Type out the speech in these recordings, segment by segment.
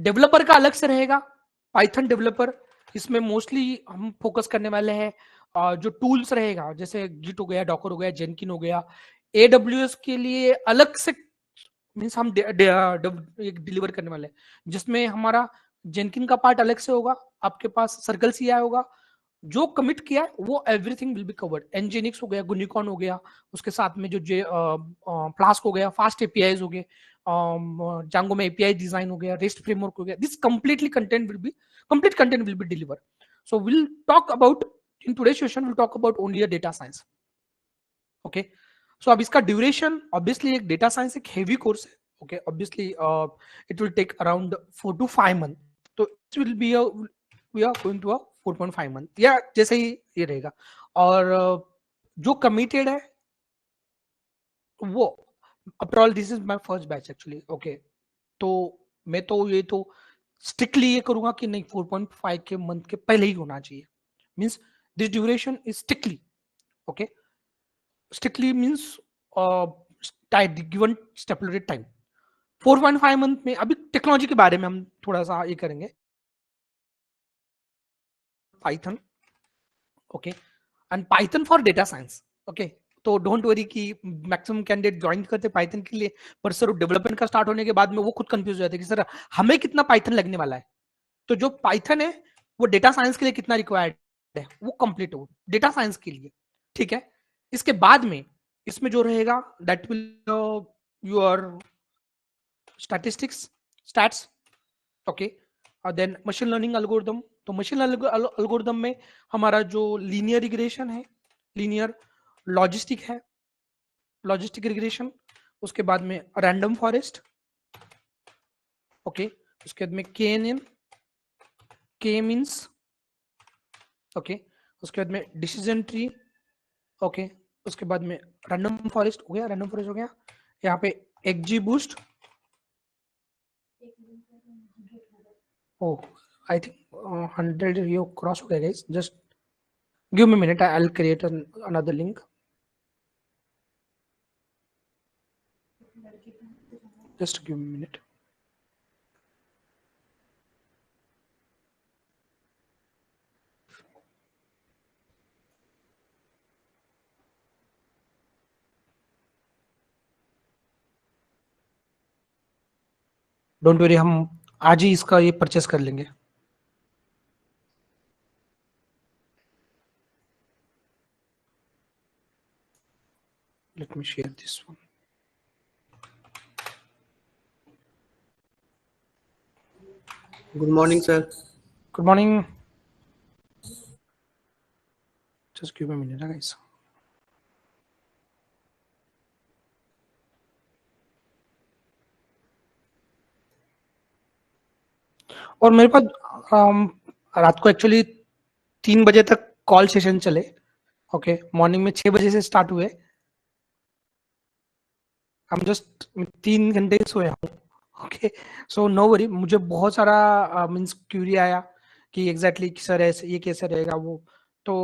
Developer का अलग से रहेगा, पाइथन डेवलपर, इसमें मोस्टली हम फोकस करने वाले हैं जो टूल्स रहेगा, जैसे गिट हो गया, डॉकर हो गया, जेनकिन हो गया। AWS के लिए अलग से मीन्स हम डिलीवर करने वाले हैं, जिसमें हमारा जेनकिन का पार्ट अलग से होगा, आपके पास सर्कल CI होगा, जो कमिट किया है वो एवरीथिंग विल बी कवर्ड। एनजीनिक्स हो गया, गुनिकॉन हो गया, उसके साथ में जो फ्लास्क हो गया, फास्ट एपीआईज हो गए, जांगो में एपीआई डिजाइन हो गया, रेस्ट फ्रेमवर्क हो गया, this complete content will be deliver. So will talk about in today session, will talk about only data science. Okay, so अब इसका ड्यूरेशन, ऑब्वियसली एक डेटा साइंस एक हेवी कोर्स है। Okay, obviously it will take around 4 to 5 months, तो it will be we are going to 4.5 months या जैसे ही ये रहेगा। और जो कमिटेड है वो, after all this is my first batch actually. Okay, तो मैं तो ये तो स्ट्रिक्टली ये करूंगा कि नहीं 4.5 के मंथ के पहले ही होना चाहिए, means this duration is strictly okay, strictly means given stipulated time 4.5 month में। अभी टेक्नोलॉजी के बारे में हम थोड़ा सा ये करेंगे, Python, okay, and Python for data science. Okay, तो डोंट वरी कि मैक्सिमम कैंडिडेट ज्वाइन करते पाइथन के लिए, पर सर डेवलपमेंट का स्टार्ट होने के बाद में वो खुद कंफ्यूज हो जाते हैं कि सर हमें कितना पाइथन लगने वाला है। तो जो पाइथन है वो डेटा साइंस के लिए कितना रिक्वायर्ड है वो कंप्लीट हो डेटा साइंस के लिए, ठीक है। इसके बाद में इसमें जो रहेगा that will your statistics, stats, okay, और देन मशीन लर्निंग एल्गोरिथम। तो मशीन लर्निंग एल्गोरिथम में हमारा जो लीनियर रिग्रेशन है, लीनियर लॉजिस्टिक है, लॉजिस्टिक रिग्रेशन, उसके बाद में रैंडम फॉरेस्ट, ओके, उसके बाद में KNN, के मीन्स, ओके, उसके बाद में डिसीजन ट्री, ओके, उसके बाद में रैंडम फॉरेस्ट हो गया, रैंडम फॉरेस्ट हो गया, यहाँ पे XGBoost, oh I think 100 you cross हो गया guys, just give me a minute, I'll create another link, just give me a minute. Don't worry, हम आज ही इसका ये परचेस कर लेंगे। Let me share this one. Good morning, sir. Good morning. Just give me a minute, guys. और मेरे पास रात को एक्चुअली 3 बजे तक कॉल सेशन चले, ओके, मॉर्निंग में 6 बजे से स्टार्ट हुए, हम जस्ट 3 घंटे सोया हूँ, ओके, सो नो वरी। मुझे बहुत सारा मीन्स क्यूरी आया कि एग्जैक्टली सर ऐसे ये कैसे रहेगा वो, तो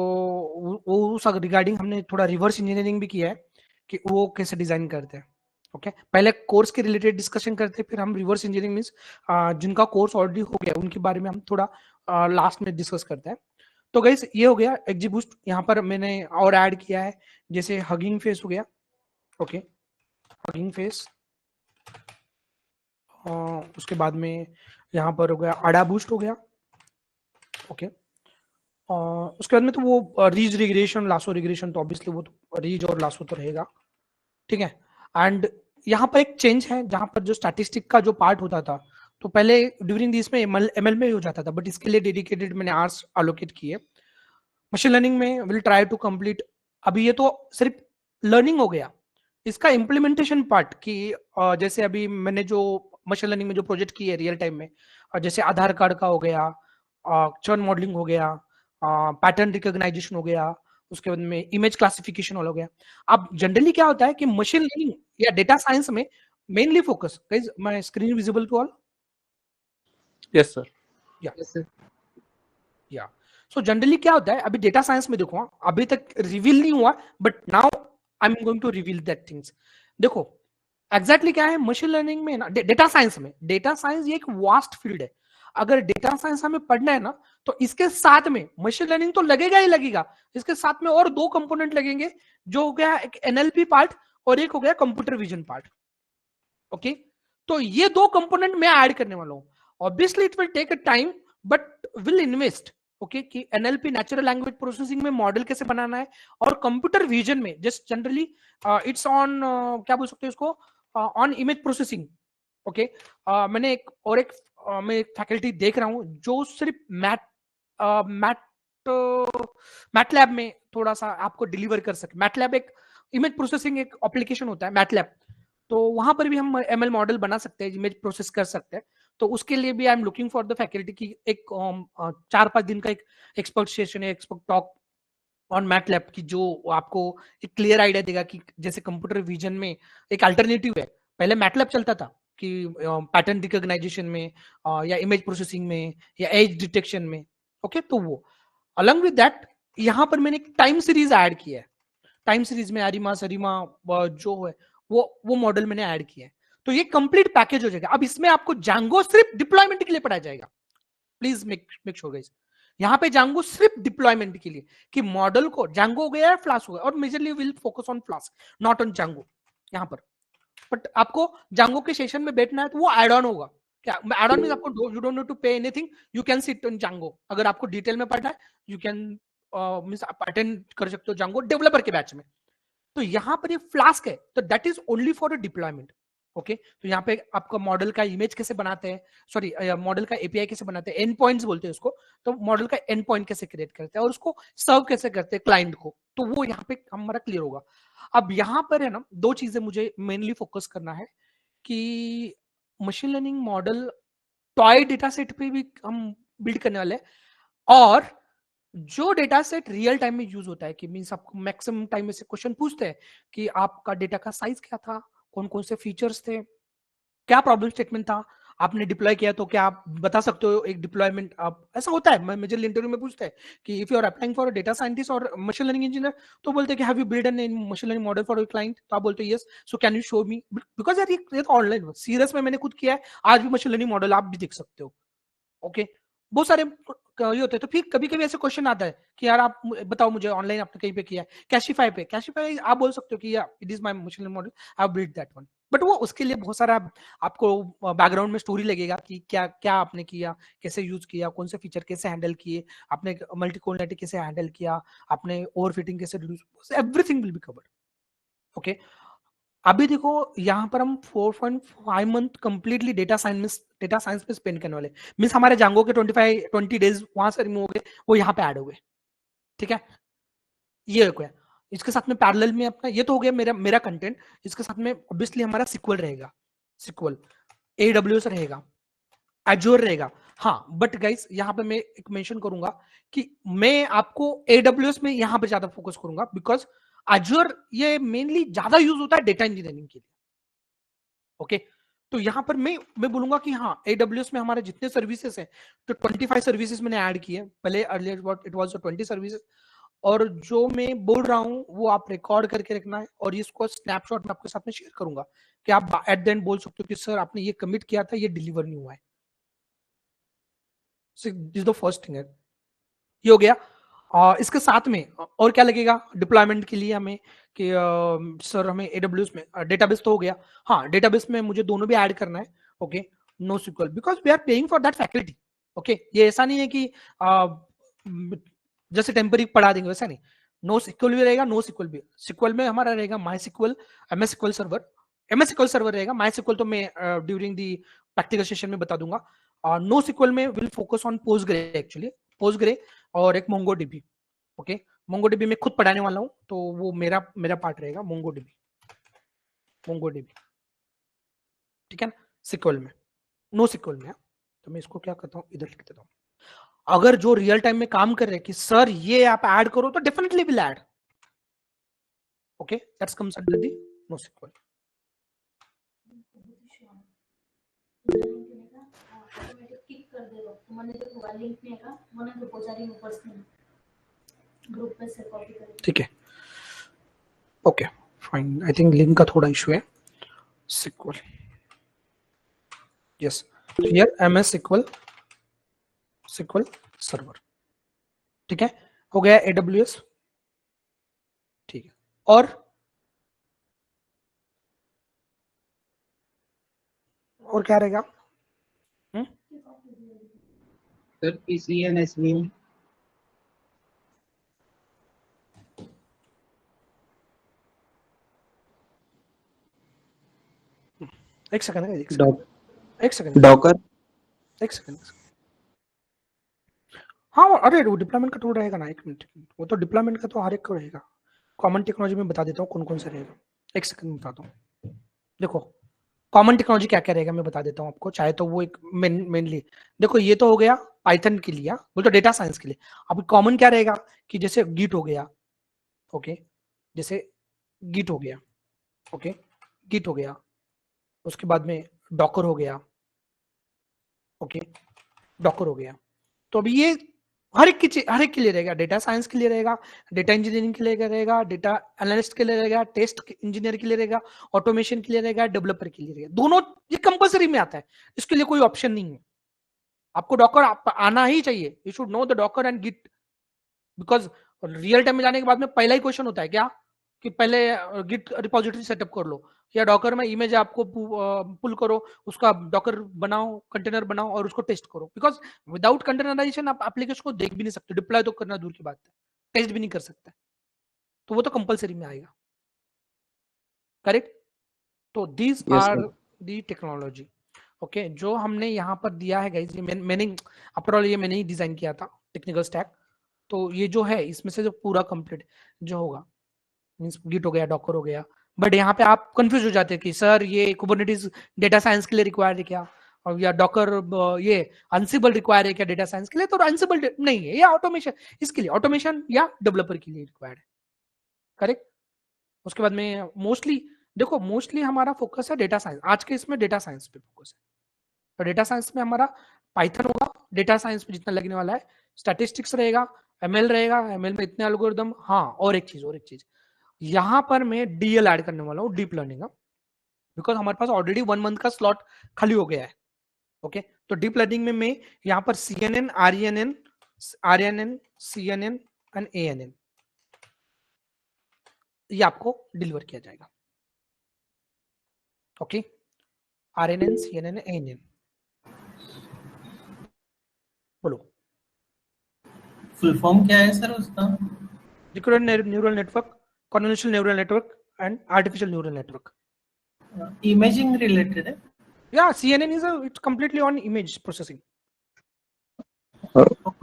वो उस रिगार्डिंग हमने थोड़ा रिवर्स इंजीनियरिंग भी किया है कि वो कैसे डिजाइन करते हैं। ओके, पहले कोर्स के रिलेटेड डिस्कशन करते हैं, फिर हम रिवर्स इंजीनियरिंग मीन्स जिनका कोर्स ऑलरेडी हो गया उनके बारे में हम थोड़ा लास्ट में डिस्कस करते हैं। तो गाइस ये हो गया XGBoost, यहाँ पर मैंने और ऐड किया है, जैसे हगिंग फेस हो गया, ओके, हगिंग फेस, उसके बाद में यहाँ पर हो गया ADA बूस्ट हो गया, ओके, उसके बाद में तो वो रीज रिग्रेशन, लासो रिग्रेशन, तो ऑब्वियसली वो तो रीज और लासो तो रहेगा, ठीक है। एंड यहाँ पर एक चेंज है, जहां पर जो स्टैटिस्टिक का जो पार्ट होता था, तो पहले ड्यूरिंग दिस में ML में हो जाता था, बट इसके लिए डेडिकेटेड मैंने आवर्स एलोकेट किए। मशीन लर्निंग में विल ट्राई टू कंप्लीट, अभी ये तो सिर्फ लर्निंग हो गया, इसका इम्प्लीमेंटेशन पार्ट की जैसे अभी मैंने जो मशीन लर्निंग में जो प्रोजेक्ट किए रियल टाइम में, जैसे आधार कार्ड का हो गया, चर्न मॉडलिंग हो गया, पैटर्न रिकॉग्नाइजेशन हो गया, उसके बाद में इमेज क्लासिफिकेशन हो गया। अब जनरली क्या होता है कि मशीन लर्निंग या डेटा साइंस में mainly focus, guys my screen visible to all? Yes, sir. Yes, sir. या सो जनरली क्या होता है, अभी डेटा साइंस में देखो, अभी तक रिवील नहीं हुआ, but now I am going to reveal that things. देखो एग्जैक्टली क्या है मशीन लर्निंग में ना, डेटा साइंस में, डेटा साइंस ये एक वास्ट फील्ड है। अगर डेटा साइंस हमें पढ़ना है ना, तो इसके साथ में मशीन लर्निंग तो लगेगा ही लगेगा, इसके साथ में और दो कंपोनेंट लगेंगे, जो हो गया एक एनएलपी पार्ट और एक हो गया कंप्यूटर विजन पार्ट। ओके, तो ये दो कंपोनेंट मैं ऐड करने वाला हूं। Obviously it will take a time, but will invest. Okay, कि एनएलपी नेचुरल लैंग्वेज प्रोसेसिंग में मॉडल कैसे बनाना है, और कंप्यूटर विजन में जस्ट जनरली इट्स ऑन, क्या बोल सकते हैं इसको, ऑन इमेज प्रोसेसिंग। ओके, मैंने मैं एक फैकल्टी देख रहा हूं जो सिर्फ मैट मैटलैब में थोड़ा सा आपको डिलीवर कर सके। मैटलैब एक इमेज प्रोसेसिंग एक एप्लीकेशन होता है मैटलैब, तो वहां पर भी हम एमएल मॉडल बना सकते हैं, इमेज प्रोसेस कर सकते हैं। तो उसके लिए भी I am looking for the faculty की एक 4-5 दिन का एक एक्सपर्ट सेशन है, एक्सपर्ट टॉक ऑन मैटलैब की, जो आपको एक क्लियर आइडिया देगा कि जैसे कंप्यूटर विजन में एक अल्टरनेटिव है। पहले मैटलैब चलता था कि पैटर्न रिकॉग्नाइजेशन में, या इमेज प्रोसेसिंग में, या एज डिटेक्शन में। ओके, तो वो अलॉन्ग विद दैट यहां पर मैंने एक टाइम सीरीज ऐड किया है। टाइम सीरीज में अरिमा सरिमा जो है वो मॉडल मैंने ऐड किया है। तो ये कंप्लीट पैकेज हो जाएगा। अब इसमें आपको जांगो सिर्फ डिप्लॉयमेंट के लिए पढ़ाया जाएगा। प्लीज मेक श्योर गाइस, यहाँ पे जांगो सिर्फ डिप्लॉयमेंट के लिए, कि मॉडल को जांगो हो गया है, फ्लास्क हो गया, और majorly will focus on Flask, not on Django यहाँ पर। बट आपको जांगो के सेशन में बैठना है तो वो एड ऑन होगा। क्या एड ऑन में आपको you don't need to pay anything, you can sit in Django. अगर आपको डिटेल में पढ़ना है यू कैन मींस आप अटेंड कर सकते हो जांगो डेवलपर के बैच में। तो यहां पर ये फ्लास्क है, तो that is only for a deployment. Okay, तो यहाँ पे आपका मॉडल का इमेज कैसे बनाते हैं, सॉरी मॉडल का एपीआई कैसे बनाते हैं, एंड पॉइंट्स बोलते हैं उसको। तो मॉडल का एंड पॉइंट कैसे क्रिएट करते हैं और उसको सर्व कैसे करते हैं क्लाइंट को, तो वो यहाँ पे हमारा क्लियर होगा। अब यहाँ पर है ना, दो चीजें मुझे मेनली फोकस करना है कि machine learning model toy data set पे भी हम बिल्ड करने वाले हैं, और जो डेटा सेट रियल टाइम में यूज होता है, कि मींस आपको मैक्सिमम टाइम में से क्वेश्चन पूछते हैं कि आपका डेटा का साइज क्या था, कौन कौन से फीचर्स थे, क्या प्रॉब्लम स्टेटमेंट था, आपने डिप्लॉय किया तो क्या आप बता सकते हो एक डिप्लॉयमेंट। आप ऐसा होता है मेजर इंटरव्यू में पूछते हैं कि if you are applying for data scientist और मशीन लर्निंग इंजीनियर, तो बोलते हैं कि have you build an machine learning model for your client, तो आप बोलते हो yes, so can you show me, because यार ये तो ऑनलाइन सीरियस में मैंने खुद किया है, आज भी मशीन लर्निंग मॉडल आप भी देख सकते हो। ओके, बहुत सारे ये होते हैं। तो फिर कभी कभी ऐसे क्वेश्चन आता है कि यार आप बताओ मुझे, ऑनलाइन आपने कहीं पे किया है, कैशिफाई पे, कैशिफाई आप बोल सकते हो कि या it is my machine learning model, I have built that one. But वो उसके लिए बहुत सारा आपको बैकग्राउंड में स्टोरी लगेगा कि क्या क्या आपने किया, कैसे यूज किया, कौन से फीचर कैसे हैंडल किए, आपने मल्टीकोलैरिटी कैसे हैंडल किया, आपने ओवरफिटिंग कैसे reduce, everything will be covered. Okay, अभी देखो यहाँ पर हम 4.5 मंथ कंप्लीटली डेटा साइंस पे स्पेंड करने वाले। मींस हमारे जांगो के 20 डेज वहां से रिमूव हो गए, वो यहाँ पे ऐड हो गए। ठीक है, ये हो गया। इसके साथ में पैरेलल में अपना ये तो हो गया मेरा कंटेंट। इसके साथ में ऑब्वियसली हमारा सिक्वल रहेगा, सिक्वल एडब्ल्यूएस रहेगा, एजोर रहेगा। हाँ, बट गाइस यहाँ पे मैं एक मेंशन करूंगा कि मैं आपको एडब्ल्यूएस में यहाँ पे ज्यादा फोकस करूंगा, बिकॉज एजोर ये मेनली ज्यादा यूज होता है डेटा इंजीनियरिंग के लिए। ओके, तो यहां पर मैं बोलूंगा कि हाँ, एडब्ल्यूएस में हमारे जितने सर्विसेज हैं, तो 25 सर्विसेज मैंने ऐड किए। पहले अर्लियर इट वाज 20 सर्विसेज, और जो मैं बोल रहा हूं वो आप रिकॉर्ड करके रखना है, और इसको स्नैपशॉट में आपके साथ में शेयर करूंगा कि आप एट द एंड बोल सकते हो कि सर आपने ये कमिट किया था, ये डिलीवर नहीं हुआ है। दिस द फर्स्ट थिंग है, ये हो गया। इसके साथ में और क्या लगेगा डिप्लॉयमेंट के लिए हमें, कि सर हमें एडब्ल्यूएस में डेटाबेस तो हो गया। हाँ, डेटाबेस में मुझे दोनों भी ऐड करना है। Okay, no sequel, because we are paying for that faculty. Okay, ये ऐसा नहीं है कि जैसे टेम्पररी पढ़ा देंगे, वैसा नहीं। नो सिक्वल भी रहेगा, नो सिक्वल भी। सिक्वल में हमारा रहेगा MySQL, MS SQL server, MS SQL server रहेगा। माई सिक्वल तो मैं ड्यूरिंग दी प्रैक्टिकल सेशन में बता दूंगा। नो सिक्वल में विल फोकस ऑन पोस्टग्रे, एक्चुअली पोस्टग्रे और एक मोंगोडीबी। ओके, मोंगोडीबी मैं खुद पढ़ाने वाला हूं, तो वो मेरा मेरा पार्ट रहेगा मोंगोडीबी, मोंगोडीबी। ठीक है ना, सिक्वल में, नो सिक्वल में। तो मैं इसको क्या करता हूँ, इधर लिख देता हूँ। अगर जो रियल टाइम में काम कर रहे हैं कि सर ये आप ऐड करो, तो definitely will add. Okay, that's comes under the no sequel. ठीक है, okay fine. I think link का थोड़ा इशू है। SQL. Yes. So here MS SQL server, ठीक है, हो गया AWS, ठीक है। और क्या रहेगा? Sir PC and SVM. एक सेकंड, डॉकर। एक सेकंड। हाँ, अरे वो डिप्लॉयमेंट का टूल रहेगा ना, एक मिनट, वो तो डिप्लॉयमेंट का तो हर एक को रहेगा। कॉमन टेक्नोलॉजी में बता देता हूँ कौन कौन से रहेगा, एक सेकंड बताता हूँ। देखो कॉमन टेक्नोलॉजी क्या क्या रहेगा मैं बता देता हूँ आपको, चाहे तो वो एक मेनली देखो, ये तो हो गया पाइथन के लिए, बोल तो डेटा साइंस के लिए। अब कॉमन क्या रहेगा कि जैसे गिट हो गया, ओके, जैसे गिट हो गया, ओके, गिट हो गया, उसके बाद में डॉकर हो गया, ओके, डॉकर हो गया। तो अभी ये हर एक के लिए रहेगा, डेटा साइंस के लिए रहेगा, डेटा इंजीनियरिंग के लिए रहेगा, डेटा एनालिस्ट के लिए रहेगा, टेस्ट इंजीनियर के लिए रहेगा, ऑटोमेशन के लिए रहेगा, डेवलपर के लिए रहेगा, दोनों ये कंपलसरी में आता है, इसके लिए कोई ऑप्शन नहीं है। आपको डॉकर आना ही चाहिए, you should know the docker and git, because real time में जाने के बाद में पहला ही क्वेश्चन होता है क्या कि पहले गिट रिपोजिटरी सेटअप कर लो, या डॉकर में इमेज आपको पुल करो, उसका डॉकर बनाओ, कंटेनर बनाओ और उसको टेस्ट करो, बिकॉज विदाउट कंटेनराइजेशन आप एप्लीकेशन को देख भी नहीं सकते, डिप्लॉय तो करना दूर की बात है, टेस्ट भी नहीं कर सकते, तो वो तो कंपलसरी में आएगा, करेक्ट। तो these are the technology, okay, जो हमने यहाँ पर दिया है गाइस, मैंने आफ्टर ऑल ये मैंने ही डिजाइन किया था टेक्निकल स्टैक, तो ये जो है इसमें से जो पूरा कंप्लीट जो होगा मींस गिट हो गया, डॉकर हो गया, बट यहाँ पे आप कंफ्यूज हो जाते हैं कि सर ये कुबरनेटिस डेटा साइंस के लिए रिक्वायर्ड है क्या, और या डॉकर ये अनसिबल रिक्वायर है क्या डेटा साइंस के लिए, तो अनसिबल नहीं है, या ऑटोमेशन इसके लिए, ऑटोमेशन या डेवलपर के लिए रिक्वायर्ड है, करेक्ट। उसके बाद में मोस्टली हमारा फोकस है डेटा साइंस, आज के इसमें डेटा साइंस पे फोकस है, तो डेटा साइंस में हमारा पाइथन होगा, डेटा साइंस में जितना लगने वाला है, स्टैटिस्टिक्स रहेगा, एमएल रहेगा, एमएल में इतने एल्गोरिदम, हाँ और एक चीज यहां पर मैं डीएल ऐड करने वाला हूँ, डीप लर्निंग का, बिकॉज हमारे पास ऑलरेडी 1 मंथ का स्लॉट खाली हो गया है, ओके। तो डीप लर्निंग में मैं यहाँ पर CNN, RNN, CNN and ANN ये आपको डिलीवर किया जाएगा, ओके, RNN, CNN, ANN, बोलो फुल फॉर्म क्या है सर उसका? Recurrent neural network, convolutional neural network and artificial neural network. Imaging related है? Yeah, CNN is it's completely on image processing.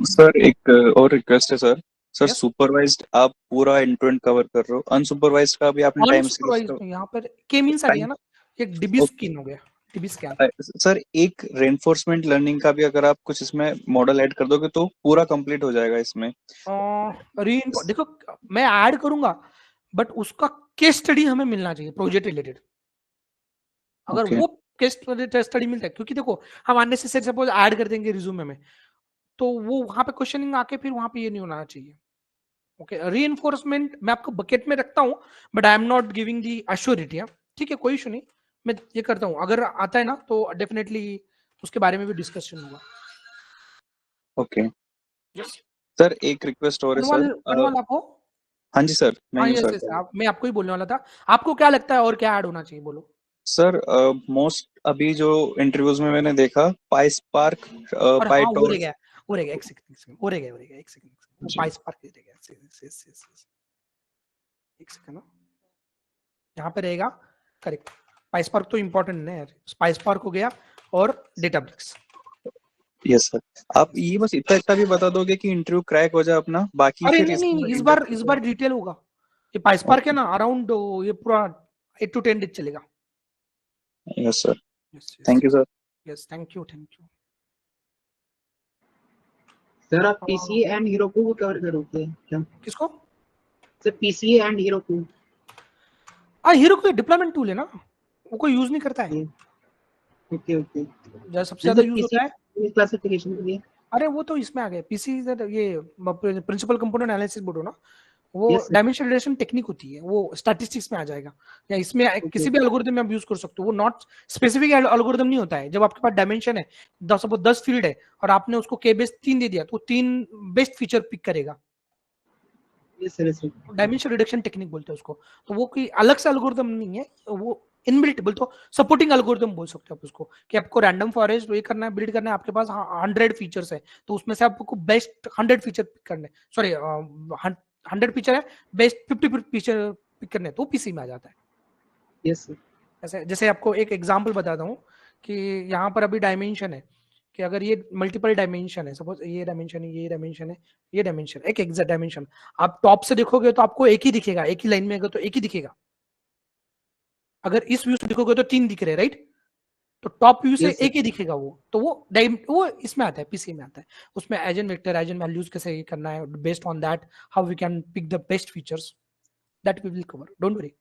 Sir एक और रिक्वेस्ट है सर। Sir Yes. सुपरवाइज्ड आप पूरा एंड टू एंड कवर कर रहे हो, अनसुपरवाइज्ड का भी आपने टाइम Unsupervised नहीं, यहाँ पर के मींस आ गया ना, एक डीबी स्कैन हो गया, डीबी स्कैन। सर एक रेनफोर्समेंट लर्निंग का भी अगर आप कुछ इसमें मॉडल ऐड कर दोगे तो पूरा कंप्लीट हो जाएगा इसमें। देखो मैं ऐड करूंगा, बट उसका केस स्टडी हमें मिलना चाहिए प्रोजेक्ट रिलेटेड, अगर Okay. वो केस स्टडी मिलता है, क्योंकि देखो हम अननेसेसरी सपोज ऐड कर देंगे रिज्यूमे में, तो वो वहां पे क्वेश्चनिंग आके फिर वहां पे ये नहीं होना चाहिए, ओके। रीइंफोर्समेंट मैं आपको बकेट में रखता हूं, but I am not giving the assurity, ठीक है, कोई इशू नहीं, मैं ये करता हूं, अगर आता है ना तो डेफिनेटली उसके बारे में भी डिस्कशन होगा। ओके यस सर, एक रिक्वेस्ट और है सर। कनवाल आप हो? हाँ जी सर, मैं हाँ हूँ यस सर। यस, मैं आपको ही बोलने वाला था, आपको क्या लगता है और क्या ऐड होना चाहिए, बोलो। सर मोस्ट अभी जो इंटरव्यूज में मैंने देखा, पाइस्पार्क, और हाँ वो रह पाइटॉर्च। गया, एक सेकंड वो रह गया एक सेकंड, जी। पाइस्पार्क रह गया, यस एक सेकंड, यहाँ पे रहेगा, करेक्ट, पाइस्पार्क तो इंपॉर्टेंट है यार, पाइस्पार्क हो गया और डेटाब्रिक्स। यस सर, आप ये बस इतना इतना भी बता दोगे कि इंटरव्यू क्रैक हो जाए अपना, बाकी अरे फिर नहीं, इस बार डिटेल होगा, ये पाइस्पार्क है ना, अराउंड ये पूरा 8 to 10 डेज चलेगा। Yes sir, yes thank you sir. Yes, thank you. Sir आप पीसी एंड हीरोकू को कवर करोगे क्या? किसको? Sir PC and Heroku कोई डिप्लॉयमेंट टूल है ना, वो कोई यूज नहीं करता है, ओके जो सबसे ज्यादा यूज होता है क्लासिफिकेशन के लिए। अरे वो तो इसमें आ गया, पीसी ये प्रिंसिपल कंपोनेंट एनालिसिस बोर्ड हो ना, वो Yes, sir. Dimension reduction technique होती है, वो स्टैटिस्टिक्स में आ जाएगा, या इसमें किसी भी एल्गोरिथम में आप यूज कर सकते हो। वो नॉट स्पेसिफिक एल्गोरिथम नहीं होता है। जब आपके पास डायमेंशन है, 10 फील्ड है और आपने उसको के बेस 3 दे दिया, तो 3 बेस्ट फीचर पिक करेगा। Yes, sir. Yes, sir. Dimension reduction technique बोलते हैं उसको। तो वो कोई अलग से एल्गोरिथम नहीं है, वो इनबिल्ट बोलते हो, सपोर्टिंग एल्गोरिथम बोल सकते हो आप उसको, कि आपको रैंडम फॉरेस्ट ये करना है, बिल्ड करना है, आपके पास 100 फीचर्स है, तो उसमें से आपको बेस्ट 100 फीचर पिक करने, सॉरी 100 फीचर है, बेस्ट 50 फीचर पिक करने, तो पीसी में आ जाता है। Yes, sir. ऐसे जैसे आपको एक एग्जांपल बताता हूँ कि यहाँ पर अभी डायमेंशन है, कि अगर ये मल्टीपल डायमेंशन है, सपोज ये डायमेंशन है, ये डायमेंशन है, ये डायमेंशन, एक एग्जैक्ट डायमेंशन, आप टॉप से देखोगे तो आपको एक ही दिखेगा, एक ही लाइन में अगर तो एक ही दिखेगा। अगर इस व्यू से देखोगे तो 3 दिख रहे, राइट? तो टॉप व्यू से Yes, sir. एक ही दिखेगा वो, तो वो इसमें आता है, पीसी में आता है। उसमें एजन वेक्टर, एजन वैल्यूज कैसे करना है, based on that how we can pick the best features, that we will cover, don't worry.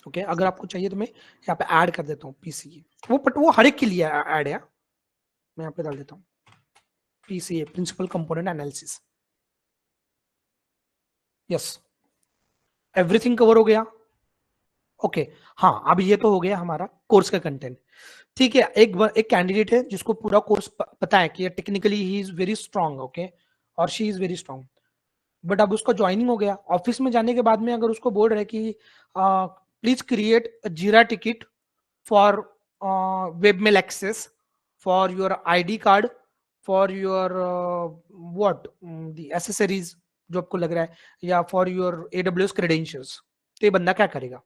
Okay, अगर आपको चाहिए तो मैं यहाँ पे ऐड कर देता हूँ पीसीए, वो हर एक के लिए ऐड है, मैं यहाँ पे डाल देता हूँ PCA, principal component analysis. Yes, everything cover हो गया। ओके हाँ, अब ये तो हो गया हमारा कोर्स का कंटेंट। ठीक है, एक कैंडिडेट है जिसको पूरा कोर्स पता है कि technically he is very strong, okay, और she is very strong, but अब उसका ज्वाइनिंग हो गया। ऑफिस में जाने के बाद में अगर उसको बोल रहे कि please create Jira ticket for webmail access, for your ID card, for your what the accessories जो आपको लग रहा है, या फॉर योर एडब्ल्यूएस क्रेडेंशियल्स, तो ये बंदा क्या करेगा?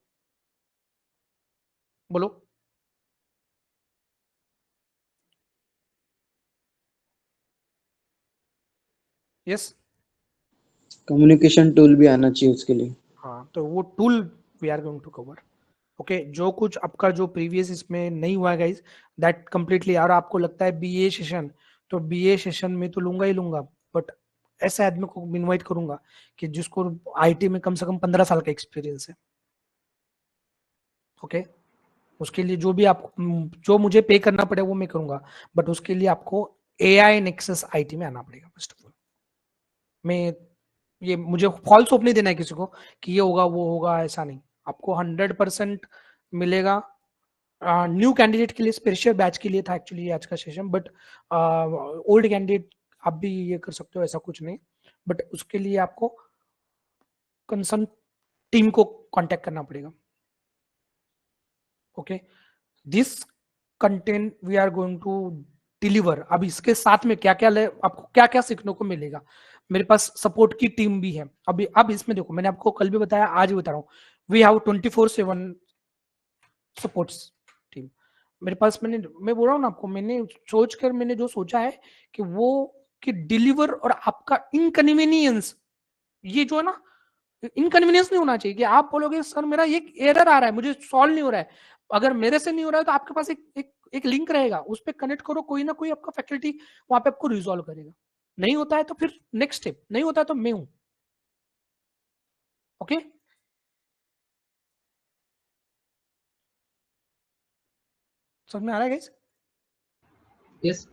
बोलो। यस, कम्युनिकेशन टूल भी आना चाहिए उसके लिए। हाँ, तो वो tool we are going to cover. Okay, जो कुछ आपका जो प्रीवियस इसमें नहीं हुआ है गाइस, दैट कंप्लीटली, और आपको लगता है बीए सेशन, तो बीए सेशन में तो लूंगा ही लूंगा, बट ऐसे आदमी को इनवाइट करूंगा कि जिसको आईटी में कम से कम 15 साल का एक्सपीरियंस है। ओके, उसके लिए जो भी आप, जो मुझे पे करना पड़े वो मैं करूंगा, बट उसके लिए आपको एआई नेक्सस आईटी में आना पड़ेगा फर्स्ट ऑफ ऑल। मैं ये मुझे फॉल्स होप नहीं देना है किसी को कि ये होगा वो होगा, ऐसा नहीं, आपको 100% मिलेगा। न्यू कैंडिडेट के लिए, स्पेशल बैच के लिए था एक्चुअली आज का सेशन, बट ओल्ड कैंडिडेट आप भी ये कर सकते हो, ऐसा कुछ नहीं, बट उसके लिए आपको कंसर्न टीम को कांटेक्ट करना पड़ेगा। Okay, this content we are going to deliver. अब इसके साथ में क्या क्या आपको क्या क्या सीखने को मिलेगा, मेरे पास सपोर्ट की टीम भी है। अभी अब इसमें देखो, मैंने आपको कल भी बताया, आज भी बता रहा हूँ, वी हैव 24/7 सपोर्ट्स टीम मेरे पास। मैं बोल रहा हूँ ना आपको, मैंने जो सोचा है कि वो कि डिलीवर, और आपका इनकन्वीनियंस, ये जो है ना, इनकन्वीनियंस नहीं होना चाहिए कि आप बोलोगे सर मेरा ये एरर आ रहा है, मुझे सॉल्व नहीं हो रहा है। अगर मेरे से नहीं हो रहा है तो आपके पास एक लिंक रहेगा, उस पर कनेक्ट करो, कोई ना कोई आपका फैकल्टी वहां पे आपको रिजॉल्व करेगा। नहीं होता है तो फिर नेक्स्ट स्टेप, नहीं होता है तो मैं हूं। ओके, समझ में आ रहा है guys? Yes.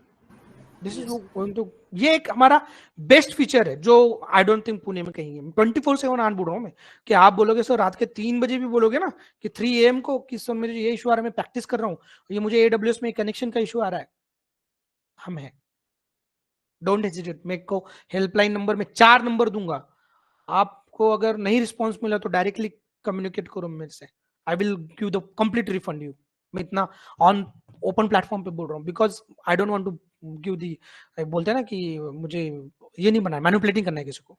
This is going to, ये एक हमारा बेस्ट फीचर है जो आई डोंट थिंक पुणे में कहीं है। 24/7 ऑन बोल रहा हूँ मैं, कि आप बोलोगे सर रात के 3 बजे भी बोलोगे ना कि 3 AM को कि सर मेरे ये इशू आ रहा है, मैं प्रैक्टिस कर रहा हूँ, ये मुझे AWS में कनेक्शन का इशू आ रहा है, हम है, डोंट हेजिटेट। मेरे को हेल्पलाइन नंबर में 4 नंबर दूंगा, आपको अगर नहीं रिस्पॉन्स मिला तो डायरेक्टली कम्युनिकेट करो मेरे से, I will give the complete refund you. मैं इतना ऑन ओपन प्लेटफॉर्म पे बोल रहा हूँ, because I don't want to give the, बोलते हैं ना कि मुझे ये नहीं बनाया, मैनिपुलेटिंग करना है किसी को,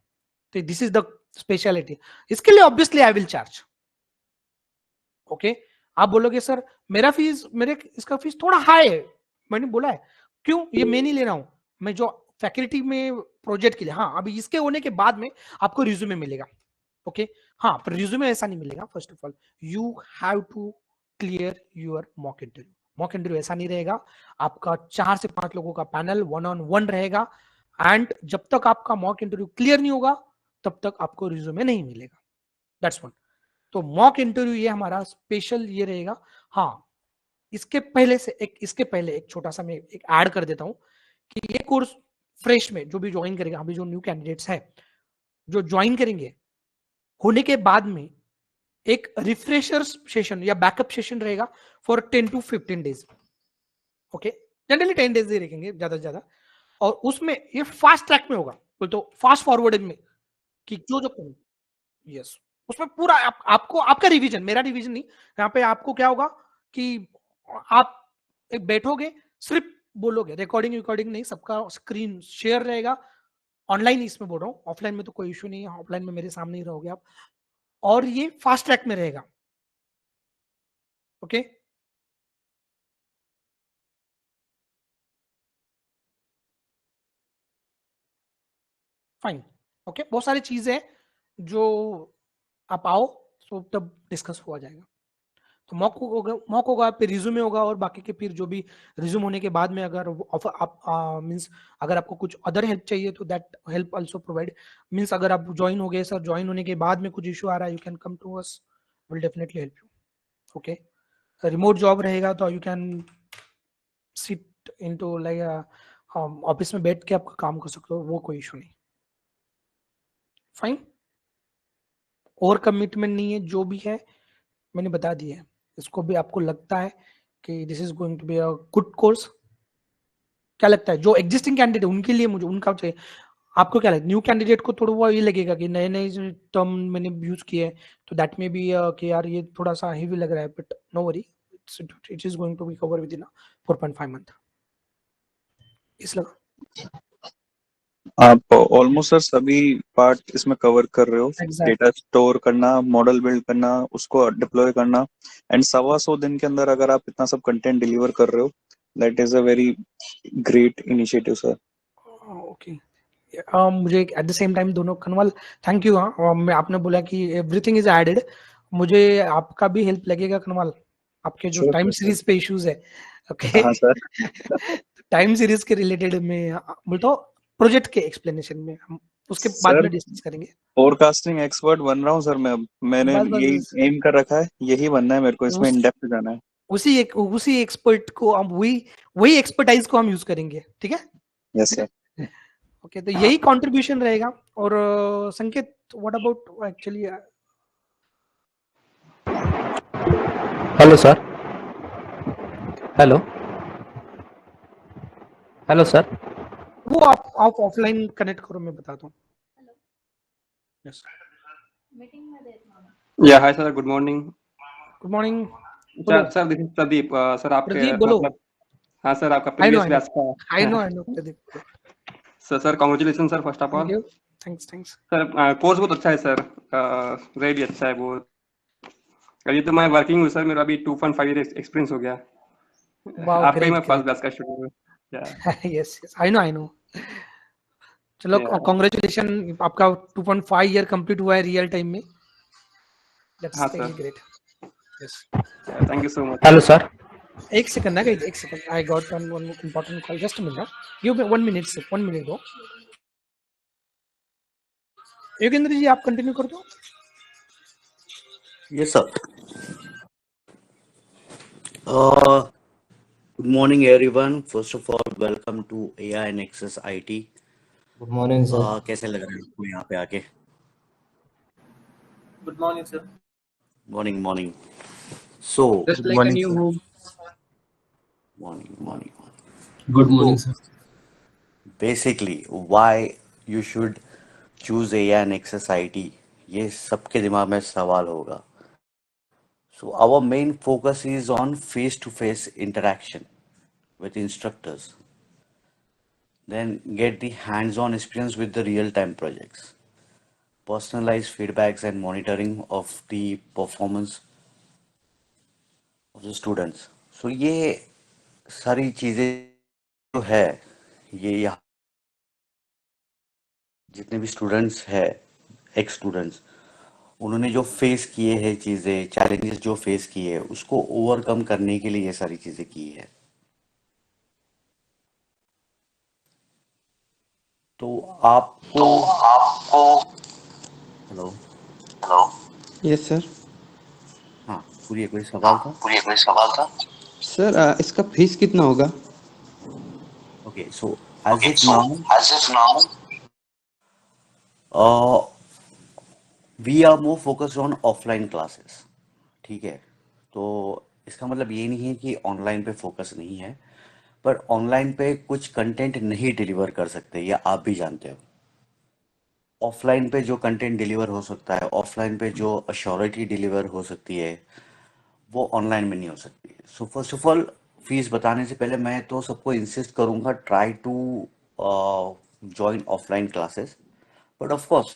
तो दिस इज द स्पेशलिटी। इसके लिए obviously I will charge. Okay, आप बोलोगे सर मेरा फीस, मेरे इसका फीस थोड़ा हाई है, मैंने बोला है क्यों, ये मैं नहीं ले रहा हूं, मैं जो फैकल्टी में प्रोजेक्ट के लिए, हाँ अभी इसके होने के बाद में आपको रिज्यूमे मिलेगा। ओके, हाँ, पर रिज्यूमे ऐसा नहीं मिलेगा। First of all you have to clear your mock interview. Mock interview ऐसा नहीं रहेगा, आपका 4 से 5 लोगों का पैनल 1-on-1 रहेगा, एंड जब तक आपका मॉक इंटरव्यू क्लियर नहीं होगा तब तक आपको रिज्यूमे नहीं मिलेगा। That's one. तो मॉक इंटरव्यू ये हमारा स्पेशल ये रहेगा। हाँ, इसके पहले एक छोटा सा मैं एक ऐड कर देता हूं कि ये कोर्स फ्रेश में जो भी ज्वाइन करेगा, अभी जो न्यू कैंडिडेट्स है, जो ज्वाइन करेंगे होने के बाद में एक रिफ्रेशर सेशन या बैकअप सेशन रहेगा for 10 to 15 days. Okay, generally 10 days ही रखेंगे ज्यादा से ज्यादा, और उसमें ये फास्ट ट्रैक में होगा, बोल तो फास्ट फॉरवर्ड में, कि जो जो यस, उसमें पूरा आपको आपका रिवीजन, मेरा रिवीजन नहीं, यहाँ पे आपको क्या होगा कि आप एक बैठोगे, सिर्फ बोलोगे, रिकॉर्डिंग नहीं, सबका स्क्रीन शेयर रहेगा, ऑनलाइन इसमें बोल रहा हूँ, ऑफलाइन में तो कोई इश्यू नहीं है, ऑफलाइन में मेरे सामने ही रहोगे आप, और ये फास्ट ट्रैक में रहेगा। Okay, fine. ओके, बहुत सारी चीजें हैं जो आप आओ तो तब डिस्कस हुआ जाएगा। तो मॉक होगा, फिर रिज्यूमे होगा, और बाकी के फिर जो भी रिज्यूम होने के बाद में अगर ऑफर आप मींस अगर आपको कुछ अदर हेल्प चाहिए तो that help also provide, means अगर आप ज्वाइन हो गए सर, ज्वाइन होने के बाद में कुछ इशू आ रहा है, you can come to us, will definitely help you. Okay, remote job रहेगा तो you can sit into like office में बैठ के आप काम कर सकते हो, वो कोई इशू नहीं। फाइन, और कमिटमेंट नहीं है, जो भी है मैंने बता दिया है। इसको भी आपको लगता है कि this is going to be a good course, क्या लगता है जो एग्जिस्टिंग कैंडिडेट उनके लिए, मुझे उनका चाहिए, आपको क्या लगता है? न्यू कैंडिडेट को थोड़ा वो ये लगेगा कि नए नए टर्म मैंने यूज किए हैं, तो दैट में भी कि यार ये थोड़ा सा हेवी लग रहा है, but no worry, it is going to be cover within 4.5 month. इस लगा आप ऑलमोस्ट सर सभी पार्ट इसमें कवर कर रहे हो, Exactly. डेटा स्टोर करना, मॉडल बिल्ड करना, उसको डिप्लॉय करना, एंड 125 दिन के अंदर अगर आप इतना सब कंटेंट डिलीवर कर रहे हो, that is a very great initiative sir. Okay, मुझे एट द सेम टाइम दोनों कन्वल थैंक यू। हाँ, मैं आपने बोला कि एवरीथिंग इज एडेड, मुझे आपका भी हेल्प लगेगा कन्वल, आपके जो Sure, टाइम sir. सीरीज पे इश्यूज है। ओके, हाँ सर, टाइम सीरीज के रिलेटेड में बोलता हूँ, प्रोजेक्ट के एक्सप्लेनेशन में हम उसके बाद सर में डिस्कस करेंगे। फोरकास्टिंग एक्सपर्ट बन रहा हूँ सर मैं, मैंने बस बस यही बस एम कर रखा है, यही बनना है मेरे को, इसमें उस, इन डेप्थ जाना है। उसी एक्सपर्ट को हम वही एक्सपर्टाइज को हम यूज करेंगे, ठीक है। Yes sir. ओके, तो यही कंट्रीब्यूशन रहेगा। और संकेत, what about actually? Hello sir, hello hello sir, वो आप ऑफलाइन कनेक्ट करो, मैं बताता हूँ। यस, या hi sir, good morning. Good morning sir this is Pradeep. Sir आपके प्रदीप बोलो। मतलब, हाँ सर, आपका आई नो प्रीवियस बैच का। I know Pradeep. Sir congratulation sir, first of all. Thank you, thanks. Sir course बहुत अच्छा है सर, रेडी अच्छा है बहुत। अभी तो मैं वर्किंग हूँ सर, मेरा अभी 2.5 ईयर एक्सपीरियंस हो गया। वाओ, आपका ही ग्रेट मैं फर्स्ट बैच का स्टूडेंट हूँ। Yes I know. चलो, कांग्रेचुलेशन, आपका 2.5 ईयर कंप्लीट हुआ है रियल टाइम में। दैट्स हाँ really sir, great. Yes, thank you so much. Hello sir. एक सेकंड ना, एक second, I got one important call, just a minute, give me 1 minute से 1 मिनट दो। योगेंद्र जी, आप कंटिन्यू कर दो। Yes, sir. Good morning, everyone. First of all, welcome to AI Nexus IT. Good morning sir. कैसे लग रहा है आपको यहाँ पे आके? Good morning, sir. Morning. So, Just like a new home. morning. Good morning sir. Basically, why you should choose AI Nexus IT? ये सबके दिमाग में सवाल होगा. So, our main focus is on face-to-face interaction with instructors. Then get the hands-on experience with the real-time projects. Personalized feedbacks and monitoring of the performance of the students. So ये सारी चीजें जो है, ये यहाँ जितने भी स्टूडेंट्स हैं, एक्स स्टूडेंट्स, उन्होंने जो फेस किए हैं चीजें, चैलेंजेस जो फेस किए हैं, उसको ओवरकम करने के लिए ये सारी चीजें की है। तो आपको हेलो यस सर। हाँ, पूरी कोई सवाल था? सर इसका फीस कितना होगा? Okay, so as if now we are more focused on offline classes, ठीक है। तो इसका मतलब ये नहीं है कि ऑनलाइन पे फोकस नहीं है, पर ऑनलाइन पे कुछ कंटेंट नहीं डिलीवर कर सकते, या आप भी जानते हो। ऑफलाइन पे जो कंटेंट डिलीवर हो सकता है, ऑफलाइन पे जो अश्योरिटी डिलीवर हो सकती है, वो ऑनलाइन में नहीं हो सकती। So first of all, fees बताने से पहले मैं तो सबको इंसिस्ट करूंगा, try to join offline classes, but of course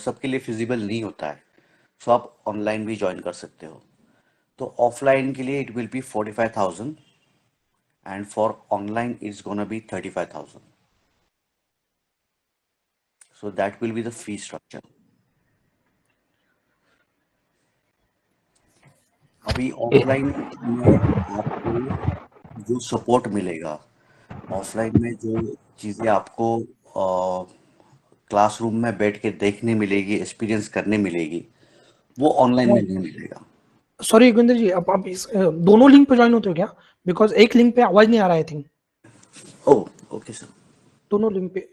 सबके लिए फिजिबल नहीं होता है, सो आप ऑनलाइन भी ज्वाइन कर सकते हो। तो ऑफलाइन के लिए it will B 45,000 and for online it's gonna B 35,000। So that will be the fee structure. अभी ऑफलाइन में आपको जो सपोर्ट मिलेगा, ऑफलाइन में जो चीज़ें आपको क्लासरूम में बैठ के देखने मिलेगी, एक्सपीरियंस करने मिलेगी, वो ऑनलाइन में नहीं मिलेगा। सॉरी योगेंद्र जी, अब आप इस दोनों लिंक पे ज्वाइन होते हो क्या? बिकॉज एक लिंक पे आवाज नहीं आ रहा है, I think. Oh okay sir. दोनों लिंक पे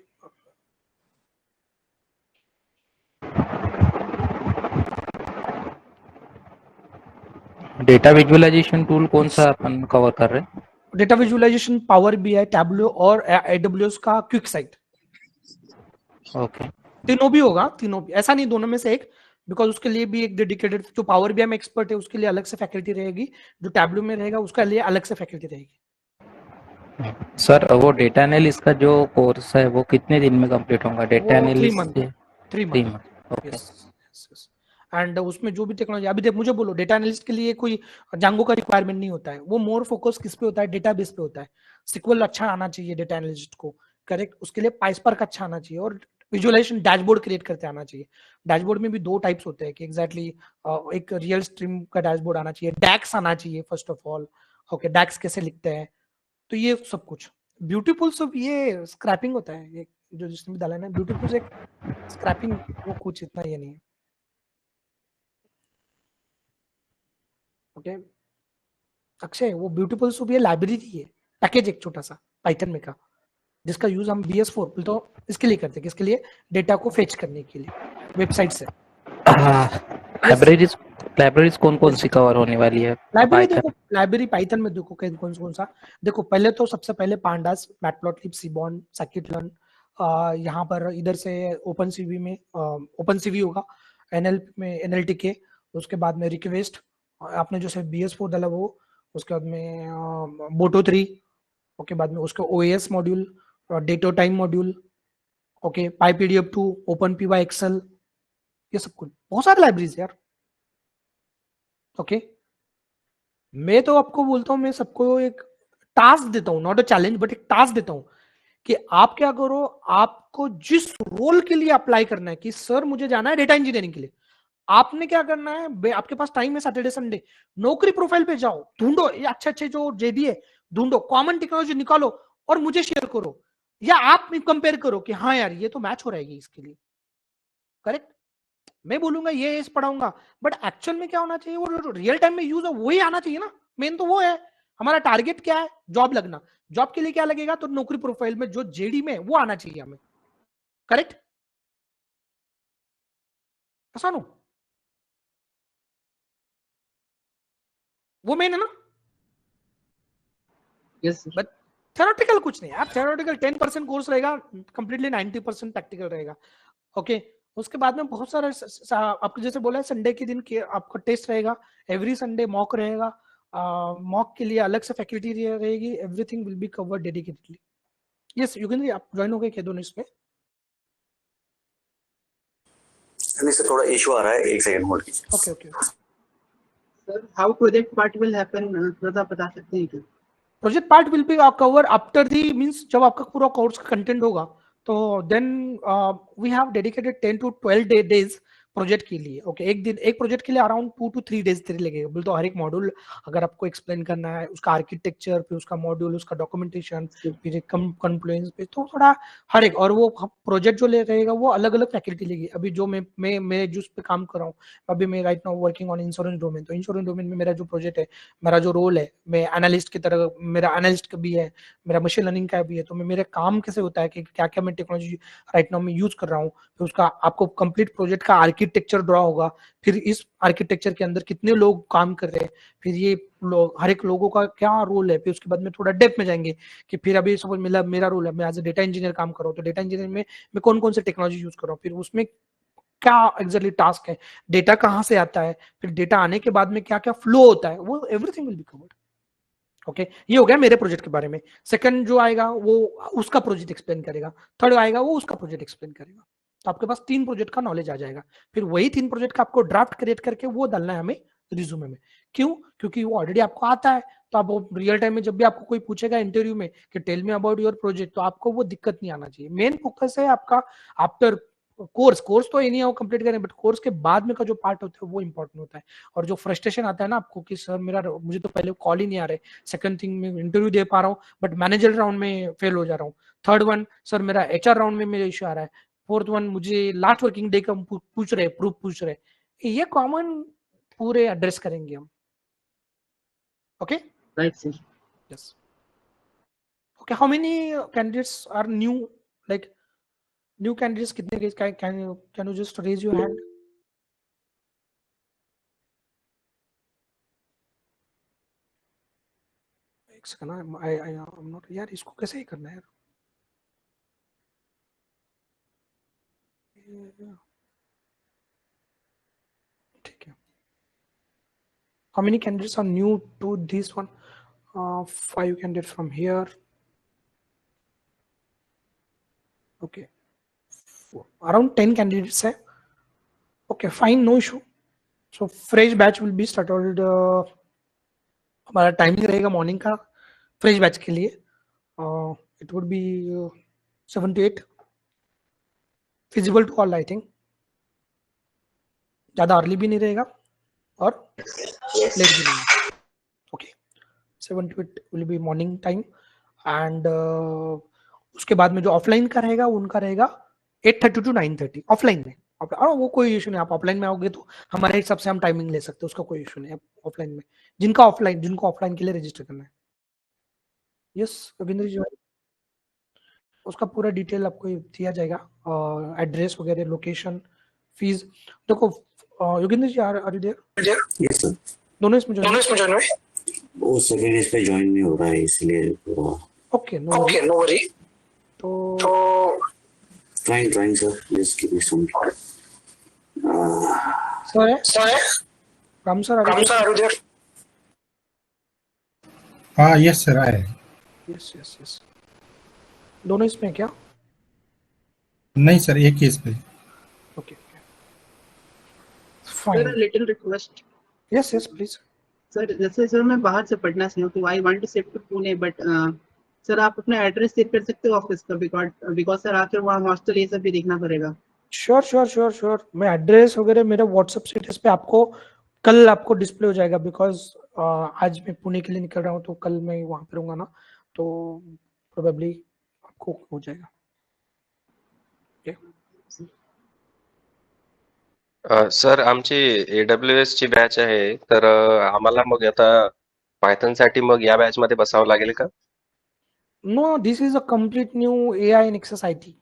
डेटा विजुअलाइजेशन टूल कौन सा अपन कवर कर रहे हैं? Data visualization, power BI, Tableau और एडब्ल्यूएस का क्विक साइट। ओके, तीनों भी होगा, तीनों भी, ऐसा नहीं दोनों में से एक, बिकॉज उसके लिए भी एक डेडिकेटेड, जो पावर बीआई में एक्सपर्ट है उसके लिए अलग से फैकल्टी रहेगी, जो टैब्लो में रहेगा उसके लिए अलग से फैकल्टी रहेगी। सर वो डेटा एनालिस्ट का जो कोर्स है वो कितने दिन में कंप्लीट होगा? Data analyst 3 month. Okay. And उसमें जो भी टेक्नोलॉजी, अभी देख मुझे बोलो, डेटा एनालिस्ट के लिए कोई जांगो का रिक्वायरमेंट नहीं होता है, वो मोर फोकस किस पे होता है? डेटाबेस पे होता है। सिक्वल अच्छा आना चाहिए डेटा एनालिस्ट को, करेक्ट। उसके लिए पाइसपार्क अच्छा आना चाहिए, और विजुअलाइजेशन डैशबोर्ड क्रिएट करते आना चाहिए। डैशबोर्ड में भी 2 टाइप्स होते हैं कि एग्जैक्टली एक रियल स्ट्रीम का डैशबोर्ड आना चाहिए, डैक्स आना चाहिए फर्स्ट ऑफ ऑल। ओके, डैक्स कैसे लिखते हैं, तो ये सब कुछ। ब्यूटीफुल सब ये स्क्रैपिंग होता है, ये जो जिसने भी डाला है ना, ब्यूटीफुल से स्क्रैपिंग, वो कुछ इतना ये नहीं है। ओके अक्षय, वो ब्यूटीफुल सूप ये लाइब्रेरी है, पैकेज एक छोटा सा पाइथन में का, जिसका यूज हम BS4 तो इसके लिए करते हैं, किसके लिए? डेटा को फेच करने के लिए वेबसाइट से। लाइब्रेरीज कौन कौन सी कवर होने वाली है? लाइब्रेरी देखो, लाइब्रेरी पाइथन में देखो कौन सा। देखो पहले तो सबसे पहले पांडास, मैटप्लॉटलिब, सीबॉर्न, scikit-learn, यहाँ पर इधर से ओपनसीवी में ओपनसीवी होगा, NLP में NLTK, उसके बाद में रिक्वेस्ट, आपने जो सिर्फ BS4 डाला वो, उसके बाद में बोटो 3, ओके, बाद में उसका OAS module, data time module, okay, PyPDF2, OpenPy, Excel, ये सब कुछ बहुत सारे लाइब्रेरीज यार। ओके मैं तो आपको बोलता हूँ, मैं सबको एक टास्क देता हूँ, नॉट अ चैलेंज बट एक टास्क देता हूँ कि आप क्या करो, आपको जिस रोल के लिए अप्लाई करना है, कि सर मुझे जाना है डेटा इंजीनियरिंग के लिए, आपने क्या करना है, आपके पास टाइम है सैटरडे संडे, नौकरी प्रोफाइल पे जाओ, ढूंढो ये अच्छे अच्छे जो JD है, ढूंढो, कॉमन टेक्नोलॉजी निकालो और मुझे शेयर करो, या आप कंपेयर करो कि हाँ यार ये तो मैच हो रहेगी इसके लिए, करेक्ट। मैं बोलूंगा ये इस पढ़ाऊंगा, बट एक्चुअल में क्या होना चाहिए, वो रियल टाइम में यूज है वही आना चाहिए ना। मेन तो वो है, हमारा टारगेट क्या है, जॉब लगना। जॉब के लिए क्या लगेगा, तो नौकरी प्रोफाइल में जो JD में वो आना चाहिए हमें, करेक्ट। आसान हो, वो मेन है ना। Yes sir. बट थ्योरेटिकल कुछ नहीं यार, थ्योरेटिकल 10% कोर्स रहेगा, कंप्लीटली 90% प्रैक्टिकल रहेगा। ओके उसके बाद में बहुत सारे आपको जैसे बोला है, संडे के दिन आपका टेस्ट रहेगा, एवरी संडे मॉक रहेगा, मॉक के लिए अलग से फैकल्टी रहेगी, everything will be covered dedicatedly. Yes Yogendra, आप ज्वाइन हो गए क्या दोनों इसमें? सर थोड़ा इशू आ रहा है, एक सेकंड होल्ड कीजिए। Okay okay. Sir how project part will happen, थोड़ा बता सकते हैं क्या? Project part will be cover after the, means जब आपका पूरा कोर्स का कंटेंट होगा, तो then we have dedicated 10 to 12 days project के लिए। ओके एक दिन एक प्रोजेक्ट के लिए अराउंड 2 to 3 days तेरे लगेगा, बोल तो हर एक मॉड्यूल अगर आपको एक्सप्लेन करना है, उसका आर्किटेक्चर, फिर उसका मॉड्यूल, उसका डॉक्यूमेंटेशन, फिर कॉन्फ्लुएंस पे, तो थोड़ा हर एक, और वो प्रोजेक्ट जो ले रहेगा वो अलग अलग फैकल्टी लेगी। अभी जो मैं जिस पे काम कर रहा हूँ, अभी मैं right now working on insurance domain, तो इंश्योरेंस डोमेन में मेरा जो प्रोजेक्ट है, मेरा जो रोल है, मैं एनालिस्ट की तरह, मेरा एनालिस्ट का भी है, मेरा मशीन लर्निंग का भी है, तो मेरे काम कैसे होता है कि क्या क्या मैं टेक्नोलॉजी राइट नाउ में यूज कर रहा हूँ, फिर उसका आपको कंप्लीट प्रोजेक्ट का आर्किटेक्चर आर्किटेक्चर ड्रॉ होगा, फिर इस आर्किटेक्चर के अंदर कितने लोग काम कर रहे हैं, फिर ये लोग हर एक लोगों का क्या रोल है, फिर उसके बाद में थोड़ा डेप्थ में जाएंगे कि फिर अभी सपोज मेरा रोल है, मैं एज ए डेटा इंजीनियर काम कर रहा हूँ, तो डेटा इंजीनियर में मैं कौन कौन से टेक्नोलॉजी यूज कर रहा हूँ, फिर उसमें क्या एग्जैक्टली टास्क है, डेटा कहाँ से आता है, फिर डेटा आने के बाद में क्या क्या फ्लो होता है, वो everything will be covered. Okay, ये हो गया मेरे प्रोजेक्ट के बारे में। सेकंड जो आएगा वो उसका प्रोजेक्ट एक्सप्लेन करेगा, थर्ड आएगा वो उसका प्रोजेक्ट एक्सप्लेन करेगा। तो आपके पास 3 प्रोजेक्ट का नॉलेज आ जाएगा। फिर वही 3 प्रोजेक्ट का आपको ड्राफ्ट क्रिएट करके वो डालना है हमें रिज्यूमे में। क्यों? क्योंकि वो ऑलरेडी आपको आता है, तो आप रियल टाइम में जब भी आपको कोई पूछेगा इंटरव्यू में कि tell me about your project, तो आपको वो दिक्कत नहीं आना चाहिए। मेन फोकस है आपका आफ्टर कोर्स तो ये नहीं है वो कंप्लीट करें, बट कोर्स के बाद में का जो पार्ट होता है वो इंपॉर्टेंट होता है। और जो फ्रस्ट्रेशन आता है ना आपको कि सर मुझे तो पहले कॉल ही नहीं आ रहे, सेकंड थिंग में इंटरव्यू दे पा रहा हूँ बट मैनेजर राउंड में फेल हो जा रहा हूँ, थर्ड वन सर मेरा एचआर राउंड में मेरा इश्यू आ रहा है, फोर्थ वन मुझे लास्ट वर्किंग डे का पूछ रहे, प्रूफ पूछ रहे, ये कॉमन पूरे एड्रेस करेंगे हम। Okay, right sir. Yes. Okay, how many candidates are new, like new candidates कितने के? Can you just raise your hand? एक सेकंड, आई एम नॉट, यार इसको कैसे ही करना है यार? ठीक है। How many candidates are new to this one? 5 candidates from here. Okay, around 10 candidates hai. Okay, fine, no issue. So fresh batch will be started. हमारा टाइमिंग रहेगा मॉर्निंग का फ्रेश बैच के लिए। It would be 7 to 8, feasible to all, I think. ज़्यादा early भी नहीं रहेगा और लेट भी नहीं। Okay, 7 to 8 will be morning time. And उसके बाद में जो ऑफलाइन का रहेगा उनका रहेगा 8:30 to 9:30 ऑफलाइन में। वो कोई इशू नहीं, आप ऑफलाइन में आओगे तो हमारे हिसाब से हम टाइमिंग ले सकते हैं, उसका कोई इशू नहीं। ऑफलाइन में जिनको ऑफलाइन के लिए रजिस्टर करना है। यस योगेंद्र जी, उसका पूरा डिटेल आपको दिया जाएगा, एड्रेस वगैरह, लोकेशन, फीस। देखो Yogendra ji, are you there? Yes sir. दोनों इसमें ज्वाइन हुए? वो सेकंड इस पे ज्वाइन नहीं हो रहा है इसलिए। Okay, no worry. तो trying sir, just give me some. Sir Ram sir, are you there? हाँ, यस सर, आए। यस। दोनों इसमें क्या? नहीं सर, एक ही इस पे। Okay sir fine. Little request. Yes please. Sir जैसे सर मैं बाहर से पटना से हूँ, तो I want to shift to Pune, but sir आप अपना एड्रेस सेव कर सकते हो ऑफिस का? बिकॉज सर आकर वहाँ हॉस्टल ये सब भी देखना पड़ेगा। श्योर। मैं एड्रेस वगैरह मेरे व्हाट्सएप स्टेटस पे कल आपको डिस्प्ले हो जाएगा, बिकॉज आज मैं पुणे के लिए निकल रहा हूँ, तो कल मैं वहाँ पे रहूँगा ना, तो प्रोबेबली आपको हो जाएगा। सर आमची AWS ची बॅच आहे, तर आम्हाला मग आता पायथन साठी मग या बॅच मध्ये बसावं लागेल का? No, this is a complete new AI and Access IT.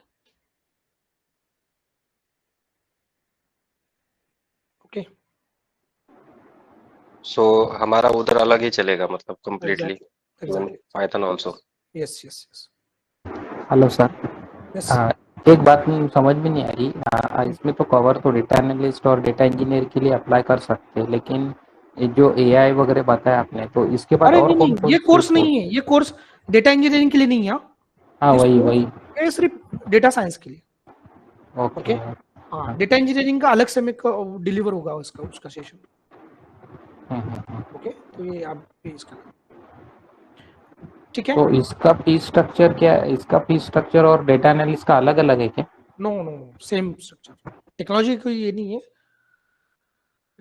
Okay, so हमारा उधर अलग ही चलेगा, मतलब completely Exactly. Python also. Yes. Hello sir. Yes एक बात समझ में नहीं आ रही, इसमें तो कवर तो डेटा एनालिस्ट और डेटा इंजीनियर के लिए अप्लाई कर सकते हैं, लेकिन ये जो AI वगैरह बताया आपने, तो इसके बाद अरे और नहीं, ये कोर्स नहीं है, ये कोर्स डेटा इंजीनियरिंग के लिए नहीं है। हाँ, वही ये सिर्फ डेटा साइंस के लिए। ओके। हाँ, डेटा इंजीनियरिंग का अलग से में डिलीवर होगा उसका सेशन। ओके, तो ये आप इसका ठीक है। तो इसका फी स्ट्रक्चर क्या है? इसका फी स्ट्रक्चर और डेटा एनालिस्ट का अलग अलग है क्या? No, same structure. टेक्नोलॉजी कोई ये नहीं है,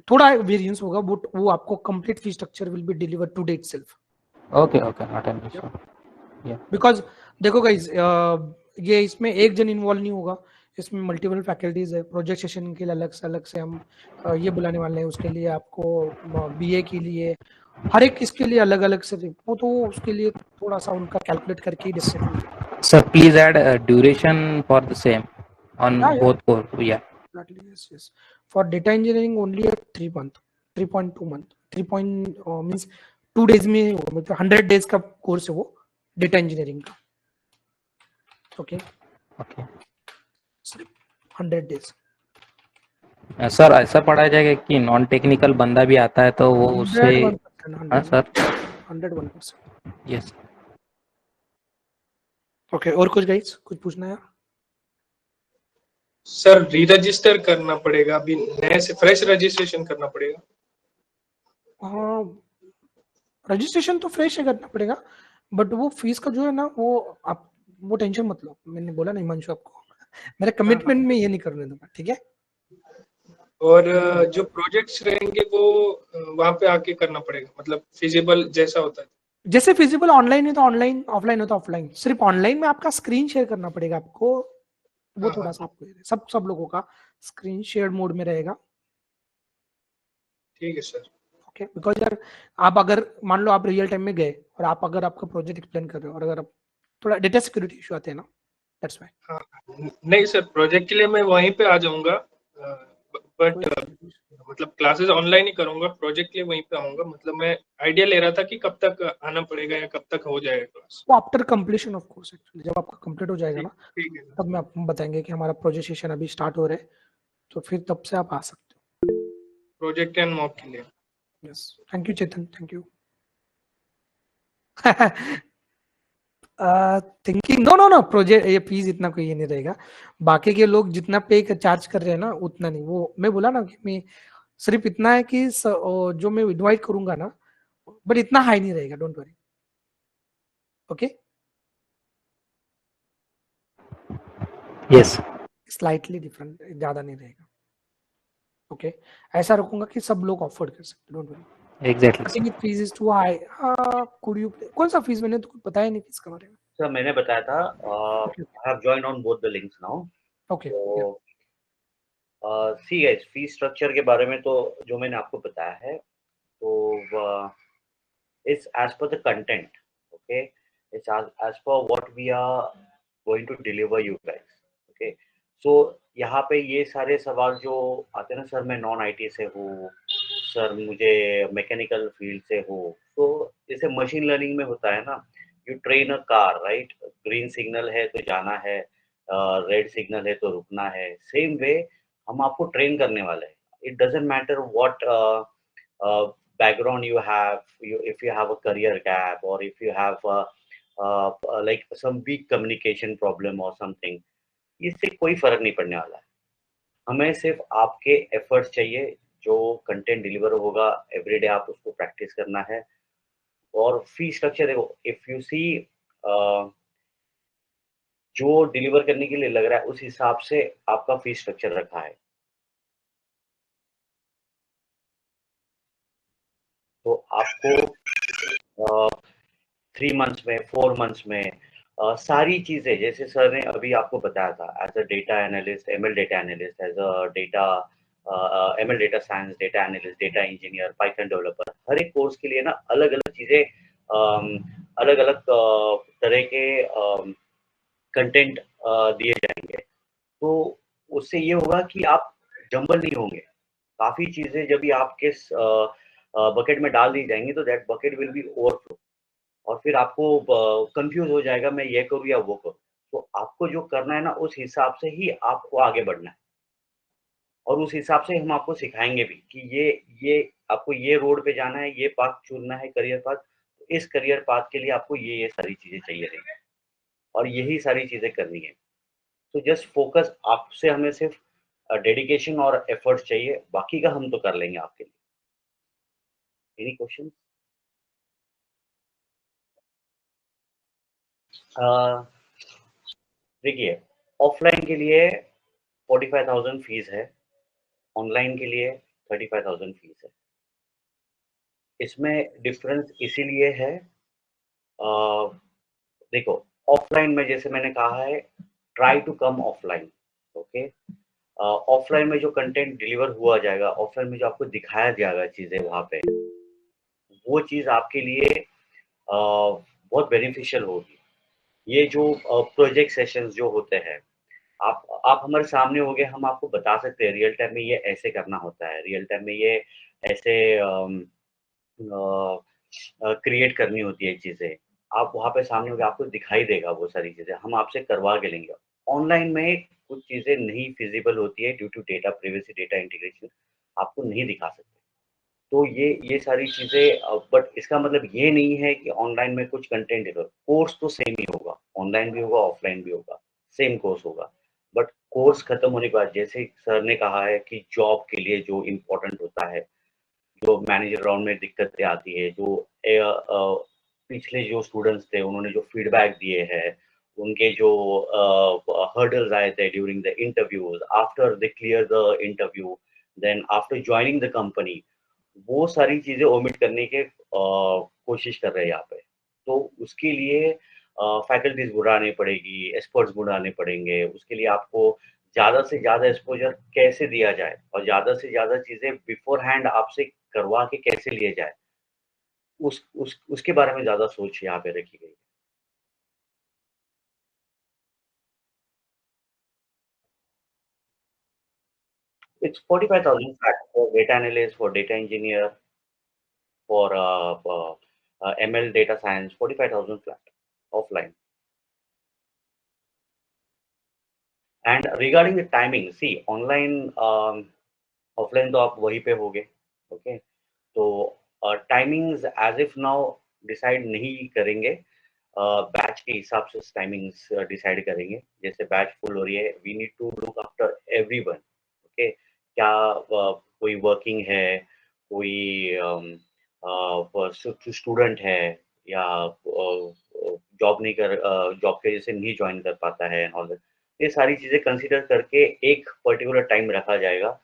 थोड़ा वेरिएंस होगा, बट वो आपको complete fee structure will be deliver today itself. Okay, not an issue. Because देखो गाइस, ये इसमें एक जन इन्वॉल्व नहीं होगा, इसमें मल्टीपल फैकल्टीज है। प्रोजेक्ट सेशन के लिए अलग से हम ये बुलाने वाले हैं, उसके लिए आपको BA के लिए हर एक इसके लिए अलग से, वो तो उसके लिए थोड़ा सा उनका कैलकुलेट करके ही decide. Sir please add duration for the same on both course. Yeah yes. For data engineering only at 3.2 month 3 means 2 days में होगा, मतलब 100 days का कोर्स है वो डेटा इंजीनियरिंग का. Okay okay 100 days. सर ऐसा पढ़ाया जाएगा कि नॉन टेक्निकल बंदा भी आता है तो वो उससे 101%. हाँ सर 101%. यस ओके और कुछ गाइस कुछ पूछना है? सर री रजिस्टर करना पड़ेगा, अभी नए से फ्रेश रजिस्ट्रेशन करना पड़ेगा? हाँ रजिस्ट्रेशन तो फ्रेश ही करना पड़ेगा, बट वो फीस का जो है ना वो आप वो टेंशन मत लो. मैंने बोला नहीं हिमांशु आपको, मेरे कमिटमेंट में ये नहीं करने दूंगा, ठीक है? और जो प्रोजेक्ट्स रहेंगे वो वहां पे आके करना पड़ेगा, मतलब फिजिबल जैसा होता है? जैसे फिजिबल ऑनलाइन है तो ऑनलाइन, ऑफलाइन है तो ऑफलाइन. सिर्फ ऑनलाइन में आपका स्क्रीन शेयर करना पड़ेगा आपको, वो थोड़ा सा आपको सब लोगों का स्क्रीन शेयर मोड में रहेगा. ठीक है सर. ओके बिकॉज यार आप अगर मान लो आप रियल टाइम में गए और आप अगर आपका प्रोजेक्ट एक्सप्लेन कर रहे हो और अगर आप थोड़ा डेटा सिक्योरिटी इशू आते हैं ना, दैट्स व्हाई. हाँ नहीं सर, प्रोजेक्ट के लिए मैं वहीं पे आ जाऊंगा, बट मतलब क्लासेस ऑनलाइन ही करूंगा, प्रोजेक्ट के लिए वहीं पे आऊंगा. मतलब मैं आइडिया ले रहा था कि कब तक आना पड़ेगा या कब तक हो जाएगा क्लास. वो after completion of course, actually जब आपका कंप्लीट हो जाएगा ना ठीक है. तब मैं आपको बताएंगे कि हमारा प्रोजेक्ट सेशन अभी स्टार्ट हो रहा है, तो फिर तब से आप आ सकते हो प्रोजेक्ट एंड मॉक के लिए. Yes. Thank you Chetan, thank you. Thinking no project ये फीस इतना कोई ये नहीं रहेगा. बाकी के लोग जितना पे चार्ज कर रहे हैं ना उतना नहीं. वो मैं बोला ना कि मैं सिर्फ इतना है कि जो मैं इनवाइट करूंगा ना, बट इतना हाई नहीं रहेगा, don't worry. Okay yes slightly different, ज्यादा नहीं रहेगा. ओके ऐसा रखूंगा कि सब लोग अफोर्ड कर सकते, don't worry. Exactly fees is too high. Could you कौन सा फीस? मैंने तो कुछ बताया नहीं इसके बारे में. सर मैंने बताया था I have joined on both the links now. Okay see guys, fee structure के बारे में तो जो मैंने आपको बताया है तो it's as per the content. Okay it's as per what we are going to deliver you guys. Okay so यहाँ पे ये सारे सवाल जो आते हैं ना, सर मैं नॉन आईटी से हूँ, सर मुझे मैकेनिकल फील्ड से हूँ, तो जैसे मशीन लर्निंग में होता है ना, you train a car right, green signal है तो जाना है, रेड सिग्नल है तो रुकना है. सेम वे हम आपको ट्रेन करने वाले हैं. It doesn't matter what background you have, if you have a career gap or if you have like some weak communication problem or something, इससे कोई फर्क नहीं पड़ने वाला है. हमें सिर्फ आपके एफर्ट्स चाहिए. जो कंटेंट डिलीवर होगा एवरीडे आप उसको प्रैक्टिस करना है. और फी स्ट्रक्चर देखो, इफ यू सी जो डिलीवर करने के लिए लग रहा है उस हिसाब से आपका फी स्ट्रक्चर रखा है. तो आपको 3 मंथ्स में 4 मंथ्स में सारी चीज़ें, जैसे सर ने अभी आपको बताया था, as a data analyst, ML data analyst, as a data ML data science, data analyst, data engineer, Python developer, हर एक कोर्स के लिए ना अलग अलग चीज़ें, अलग अलग तरह के कंटेंट दिए जाएंगे. तो उससे ये होगा कि आप जंबल नहीं होंगे. काफ़ी चीज़ें जब भी आपके बकेट में डाल दी जाएंगी तो that bucket will be overflow, और फिर आपको कंफ्यूज हो जाएगा मैं ये करूँ या वो करूँ. तो आपको जो करना है ना उस हिसाब से ही आपको आगे बढ़ना है, और उस हिसाब से हम आपको सिखाएंगे भी कि ये आपको ये रोड पे जाना है, ये पाथ चुनना है, करियर पाथ. तो इस करियर पाथ के लिए आपको ये सारी चीज़ें चाहिए रहेंगी और यही सारी चीज़ें करनी है. तो जस्ट फोकस, आपसे हमें सिर्फ डेडिकेशन और एफर्ट चाहिए, बाकी का हम तो कर लेंगे आपके लिए. Any question? देखिए, ऑफलाइन के लिए 45,000 फीस है, ऑनलाइन के लिए 35,000 फीस है. इसमें डिफरेंस इसीलिए है, देखो ऑफलाइन में जैसे मैंने कहा है, try to come offline. Okay offline में जो कंटेंट डिलीवर हुआ जाएगा, ऑफलाइन में जो आपको दिखाया जाएगा चीज़ें वहाँ पे, वो चीज़ आपके लिए बहुत बेनिफिशियल होगी. ये जो प्रोजेक्ट सेशंस जो होते हैं, आप हमारे सामने होगे, हम आपको बता सकते हैं रियल टाइम में ये ऐसे करना होता है, रियल टाइम में ये ऐसे क्रिएट करनी होती है चीज़ें। आप वहाँ पे सामने होगे, आपको दिखाई देगा वो सारी चीज़ें, हम आपसे करवा के लेंगे। ऑनलाइन में कुछ चीज़ें नहीं फिज़िबल होती है due to data privacy, data integration, आपको नहीं दिखा सकते। तो ये सारी चीज़ें बट इसका मतलब ये नहीं है कि ऑनलाइन में कुछ कंटेंट है, कोर्स तो सेम ही होगा, ऑनलाइन भी होगा, ऑफलाइन भी होगा, सेम कोर्स होगा। बट कोर्स खत्म होने के बाद जैसे सर ने कहा है कि जॉब के लिए जो इम्पोर्टेंट होता है, जो मैनेजर राउंड में दिक्कतें आती है, जो पिछले जो स्टूडेंट्स थे उन्होंने जो फीडबैक दिए हैं, उनके जो हर्डल्स आए थे during the interviews, after they clear the interview, then after joining the company, वो सारी चीज़ें ओमिट करने के कोशिश कर रहे हैं यहाँ पे। तो उसके लिए फैकल्टीज़ बुलानी पड़ेगी, एक्सपर्ट्स बुलाने पड़ेंगे, उसके लिए आपको ज़्यादा से ज़्यादा एक्सपोज़र कैसे दिया जाए और ज़्यादा से ज़्यादा चीज़ें बिफ़ोरहैंड आपसे करवा के कैसे लिए जाए, उसके बारे में ज़्यादा सोच यहाँ पे रखी गई है। It's 45,000 flat for data analyst, for data engineer, for ML data science, 45,000 flat offline. And regarding the timing, see online, offline तो आप वहीं पे होगे, ओके। तो timings as if now decide नहीं करेंगे, बैच के हिसाब से टाइमिंग्स डिसाइड करेंगे। जैसे बैच फुल हो रही है, we need to look after everyone, okay. क्या कोई वर्किंग है, कोई स्टूडेंट है, या जॉब नहीं कर जॉब के वजह से नहीं ज्वाइन कर पाता है, और ये सारी चीज़ें कंसीडर करके एक पर्टिकुलर टाइम रखा जाएगा।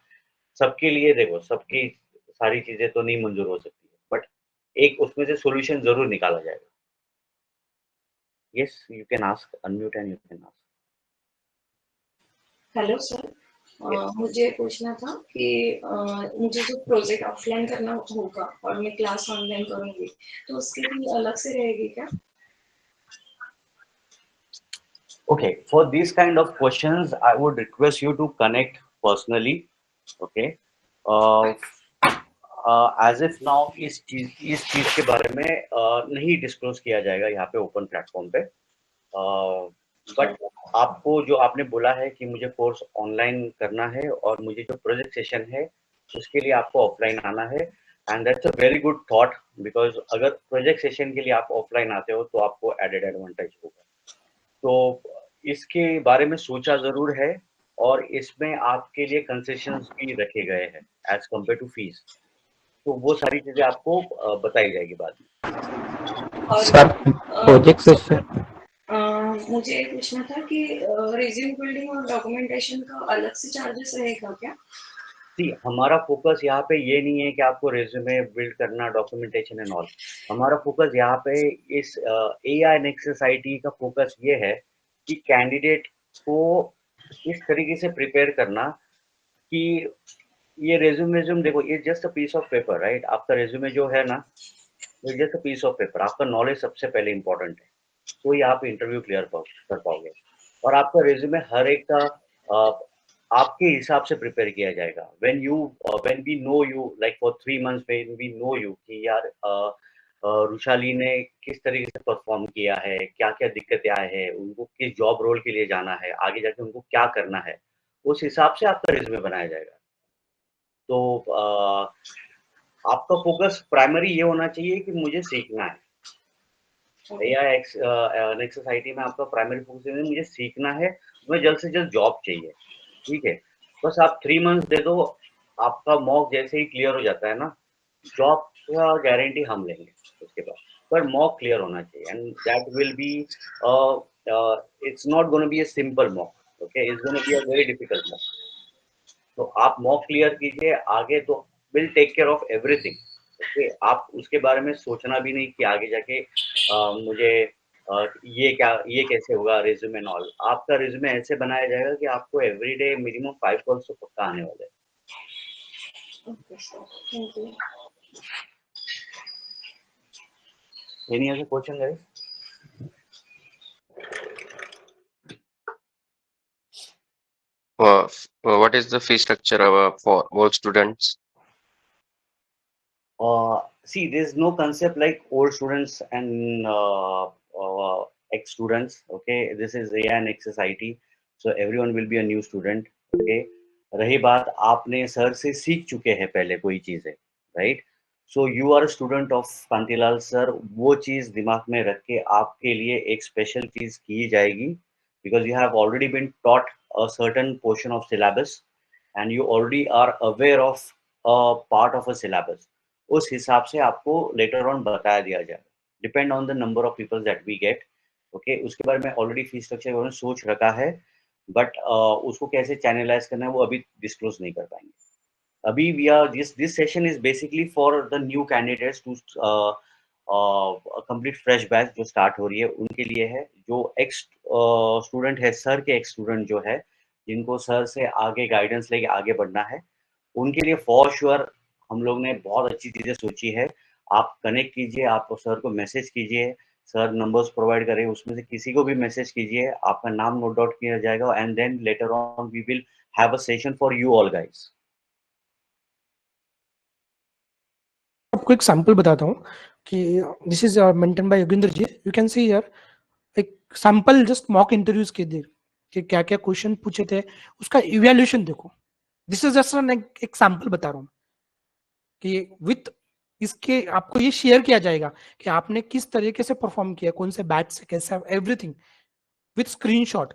सबके लिए देखो, सबकी सारी चीज़ें तो नहीं मंज़ूर हो सकती है, बट एक उसमें से सॉल्यूशन ज़रूर निकाला जाएगा। Yes, you can ask, unmute and you can ask. Hello sir, मुझे पूछना था कि मुझे जो प्रोजेक्ट ऑफलाइन करना होगा और मैं क्लास ऑनलाइन करूँगी, तो उसकी फी अलग से रहेगी क्या? Okay, for these kind of questions, I would request you to connect personally, okay? As if now इस चीज़ के बारे में नहीं डिस्क्लोज किया जाएगा यहाँ पे ओपन प्लेटफॉर्म पे। बट आपको जो आपने बोला है कि मुझे कोर्स ऑनलाइन करना है और मुझे जो प्रोजेक्ट सेशन है उसके लिए आपको ऑफलाइन आना है, and that's a very good thought, because अगर प्रोजेक्ट सेशन के लिए आप ऑफलाइन आते हो तो आपको एडेड एडवांटेज होगा। तो इसके बारे में सोचा ज़रूर है, और इसमें आपके लिए कंसेशंस भी रखे गए हैं एज कम्पेयर टू फीस। तो वो सारी चीज़ें आपको बताई जाएगी बाद में। सर प्रोजेक्ट सेशन मुझे ये पूछना था कि रिज्यूम बिल्डिंग और डॉक्यूमेंटेशन का अलग से चार्जेस रहेगा क्या? जी, हमारा फोकस यहाँ पे ये नहीं है कि आपको रेज्यूमे बिल्ड करना, डॉक्यूमेंटेशन एंड ऑल। हमारा फोकस यहाँ पे इस AI नेक्सस IT का फोकस ये है कि कैंडिडेट को इस तरीके से प्रिपेयर करना कि ये रेज्यूम देखो, ये just a piece of paper, right? आपका रेज्यूमे जो है ना, ये just a piece of paper. आपका नॉलेज सबसे पहले इंपॉर्टेंट है, तो ही आप इंटरव्यू क्लियर कर पाओगे। और आपका रेज्यूमे हर एक का आपके हिसाब से प्रिपेयर किया जाएगा। when we know you like for 3 months, when we know you कि यार रुशाली ने किस तरीके से परफॉर्म किया है, क्या-क्या दिक्कतें आए हैं, उनको किस जॉब रोल के लिए जाना है, आगे जाके उनको क्या करना है, उस हिसाब से आपका रेज्यूमे बनाया जाएगा। तो आपका फोकस प्राइमरी ये होना चाहिए कि मुझे सीखना है। नेक्सस IT में आपका प्राइमरी फोकस है मुझे सीखना है, मुझे जल्द से जल्द जॉब चाहिए, ठीक है? बस आप 3 मंथ्स दे दो, आपका मॉक जैसे ही क्लियर हो जाता है ना, जॉब का गारंटी हम लेंगे उसके बाद। पर मॉक क्लियर होना चाहिए, and that will be it's not gonna be a simple mock, okay? It's gonna be a very difficult mock. तो आप मॉक क्लियर कीजिए, आगे तो will take care of everything, okay? आप उसके बारे में सोचना भी नहीं कि आगे जाके मुझे ये कैसे होगा रिज्यूमे एंड ऑल। आपका रिज्यूमे ऐसे बनाया जाएगा कि आपको एवरीडे मिनिमम 5 कॉल्स तो पक्का आने वाले हैं। Okay, sir. Thank you. Any other question, guys? what is the fee structure for all students? See, there's no concept like old students and ex students. Okay, this is AI and XSIT, so everyone will be a new student. Okay, रही बात आपने sir से सीख चुके हैं पहले कोई चीजें, right? So you are student of Kantilal sir, वो चीज दिमाग में रख के आपके लिए एक स्पेशल चीज की जाएगी, because you have already been taught a certain portion of syllabus and you already are aware of a part of a syllabus. उस हिसाब से आपको later on बताया दिया जाएगा, depend on the number of people that we get. Okay, उसके बारे में already fee structure उन्होंने सोच रखा है, but उसको कैसे channelize करना है वो अभी disclose नहीं कर पाएंगे. अभी we are this session is basically for the new candidates to complete fresh batch जो स्टार्ट हो रही है उनके लिए है, जो एक्स स्टूडेंट है, सर के एक्स स्टूडेंट जो है, जिनको सर से आगे गाइडेंस लेके आगे बढ़ना है, उनके लिए फॉर श्योर हम लोग ने बहुत अच्छी चीजें सोची है. आप कनेक्ट कीजिए, आप सर को मैसेज कीजिए, सर नंबर्स प्रोवाइड करें, उसमें से किसी को भी मैसेज कीजिए, आपका नाम नोट डाउन किया जाएगा and then later on we will have a session for you all guys. आपको एक सैंपल बताता हूँ कि this is maintain by Yogendra ji. You can see here एक सैंपल जस्ट मॉक इंटरव्यूज के दे कि क्या क्या क्वेश्चन पूछे थे, उसका इवैल्यूएशन देखो. दिस इज जस्ट एक सैंपल बता रहा हूँ कि विथ इसके आपको ये शेयर किया जाएगा कि आपने किस तरीके से परफॉर्म किया, कौन से बैच से कैसे, एवरीथिंग विथ स्क्रीनशॉट.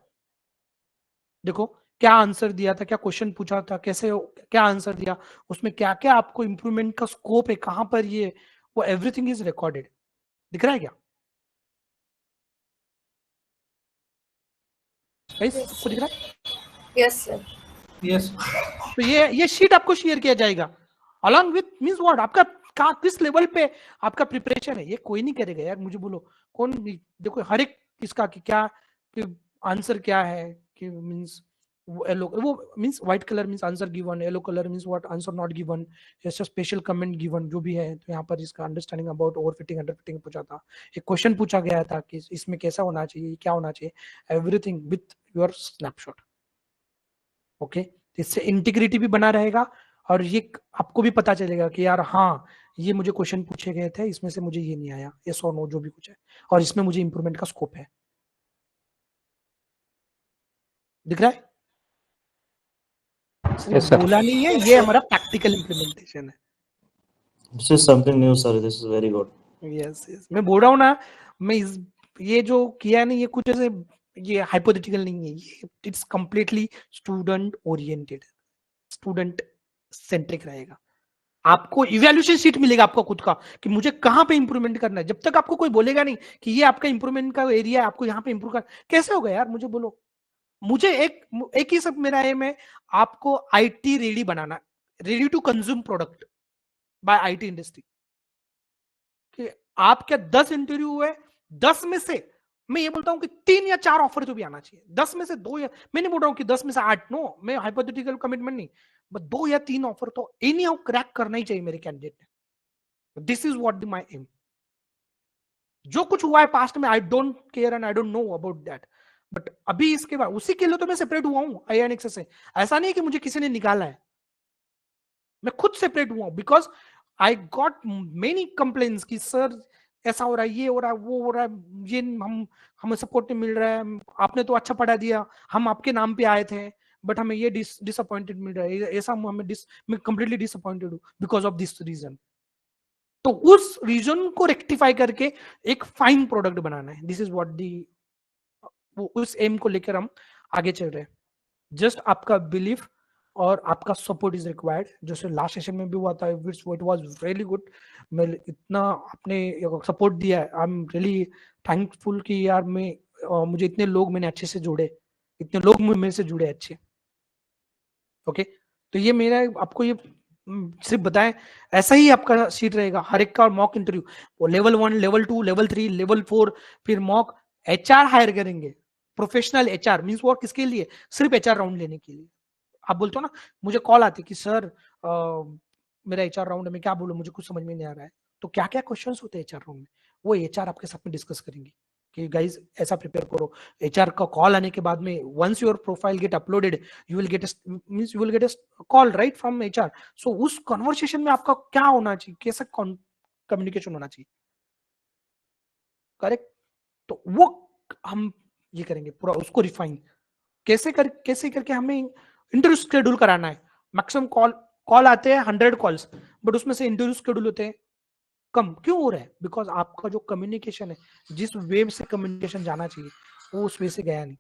देखो क्या आंसर दिया था, क्या क्वेश्चन पूछा था, कैसे क्या आंसर दिया, उसमें क्या क्या आपको इंप्रूवमेंट का स्कोप है, कहां पर ये, वो एवरीथिंग इज रिकॉर्डेड. दिख रहा है क्या गाइस? आपको दिख रहा है? Yes sir. यस. तो ये शीट आपको शेयर किया जाएगा अलॉन्ग विथ मींस व्हाट आपका किस लेवल पे आपका प्रिपरेशन है. ये कोई नहीं करेगा यार, मुझे बोलो कौन. देखो हर एक इसका कि क्या कि आंसर क्या है, कि मींस येलो, वो means white colour means answer given, yellow colour means what answer not given, ऐसा स्पेशल कमेंट गिवन जो भी है. तो यहाँ पर इसका अंडरस्टैंडिंग अबाउट ओवरफिटिंग अंडरफिटिंग पूछा था, एक क्वेश्चन पूछा गया था कि इसमें कैसा होना चाहिए, क्या होना चाहिए, everything with your snapshot. Okay, इससे इंटीग्रिटी भी बना रहेगा और ये आपको भी पता चलेगा कि यार हाँ ये मुझे क्वेश्चन पूछे गए थे, इसमें से मुझे ये नहीं आया, यस और नो जो भी कुछ है, और इसमें मुझे इंप्रूवमेंट का स्कोप है. दिख रहा है? Yes, sir. बोला नहीं है, ये हमारा प्रैक्टिकल इंप्लीमेंटेशन है. This is something new, sir. This is very good. Yes yes, मैं बोल रहा हूँ ना, मैं ये जो किया नहीं, ये कुछ ऐसे ये हाइपोथेटिकल नहीं है, ये it's completely student oriented, student centric रहेगा. आपको इवैल्यूएशन शीट मिलेगा आपको खुद का कि मुझे कहां पे इंप्रूवमेंट करना है. जब तक आपको कोई बोलेगा नहीं कि ये आपका इंप्रूवमेंट का एरिया है, आपको यहाँ पे इंप्रूव कर, कैसे होगा यार, मुझे बोलो. मुझे एक ही सब मेरा एम है, आपको आईटी रेडी बनाना, ready to consume product by IT industry. कि आप क्या 10 इंटरव्यू हुए, 10 में से मैं ये बोलता हूं कि 3 या 4 ऑफर तो भी आना चाहिए. 10 में से 2 या, मैं नहीं बोल रहा हूं कि 10 में से 8, नो, मैं हाइपोथेटिकल कमिटमेंट नहीं, बट 2 या 3 ऑफर तो एनी हाउ क्रैक करना ही चाहिए मेरे कैंडिडेट ने. This is what my aim. जो कुछ हुआ है पास्ट में, I don't care and I don't know about that, but अभी इसके बाद उसी के लिए तो मैं सेपरेट हुआ हूं आईएनएक्स से. ऐसा नहीं है कि मुझे किसी ने निकाला है, मैं खुद सेपरेट हुआ हूं, because I got many complaints कि सर ऐसा हो रहा है, ये हो रहा है, वो हो रहा है, ये हमें सपोर्ट नहीं मिल रहा है, आपने तो अच्छा पढ़ा दिया, हम आपके नाम पे आए थे, बट हमें ये डिसअपॉइंटेड मिल रहा है, ऐसा हमें मैं कंप्लीटली डिसअपॉइंटेड हूं बिकॉज ऑफ दिस रीजन. तो उस रीजन को रेक्टिफाई करके एक फाइन प्रोडक्ट बनाना है. दिस इज व्हाट दी, उस एम को लेकर हम आगे चल रहे हैं. जस्ट आपका बिलीफ और आपका सपोर्ट इज रिक्वायर्ड. जैसे लास्ट सेशन में भी हुआ था, इट वाज रियली गुड. मैं इतना आपने सपोर्ट दिया है, आई एम रियली थैंकफुल कि यार मैं मुझे इतने लोग मैंने अच्छे से जोड़े, इतने लोग मेरे से जुड़े अच्छे. ओके, तो ये मेरा आपको ये सिर्फ बताएं, ऐसा ही आपका सीट रहेगा हर एक का. मॉक इंटरव्यू वो लेवल 1, लेवल 2, लेवल 3, लेवल 4, फिर मॉक एचआर हायर करेंगे. प्रोफेशनल एचआर मींस वो किसके लिए, सिर्फ एचआर राउंड लेने के लिए. आप बोलते हो ना, मुझे कॉल आती कि सर मेरा एचआर राउंड में क्या बोलूं, मुझे कुछ समझ में नहीं आ रहा है. तो क्या क्या क्वेश्चंस होते हैं एचआर राउंड में, वो एचआर आपके साथ में डिस्कस करेंगे. कि गाइज ऐसा प्रिपेयर करो। एचआर का कॉल आने के बाद में once your profile get uploaded you will get means you will get a call right from HR. So उस कन्वर्सेशन में आपका क्या होना चाहिए, कैसा कम्युनिकेशन होना चाहिए, करेक्ट। तो वो हम ये करेंगे पूरा उसको रिफाइन कैसे करके हमें इंटरव्यू शेड्यूल कराना है। मैक्सिमम कॉल आते हैं 100 कॉल्स, बट उसमें से इंटरव्यू शेड्यूल होते हैं कम। क्यों हो रहा है? बिकॉज आपका जो कम्युनिकेशन है, जिस वे से कम्युनिकेशन जाना चाहिए वो उस वे से गया नहीं,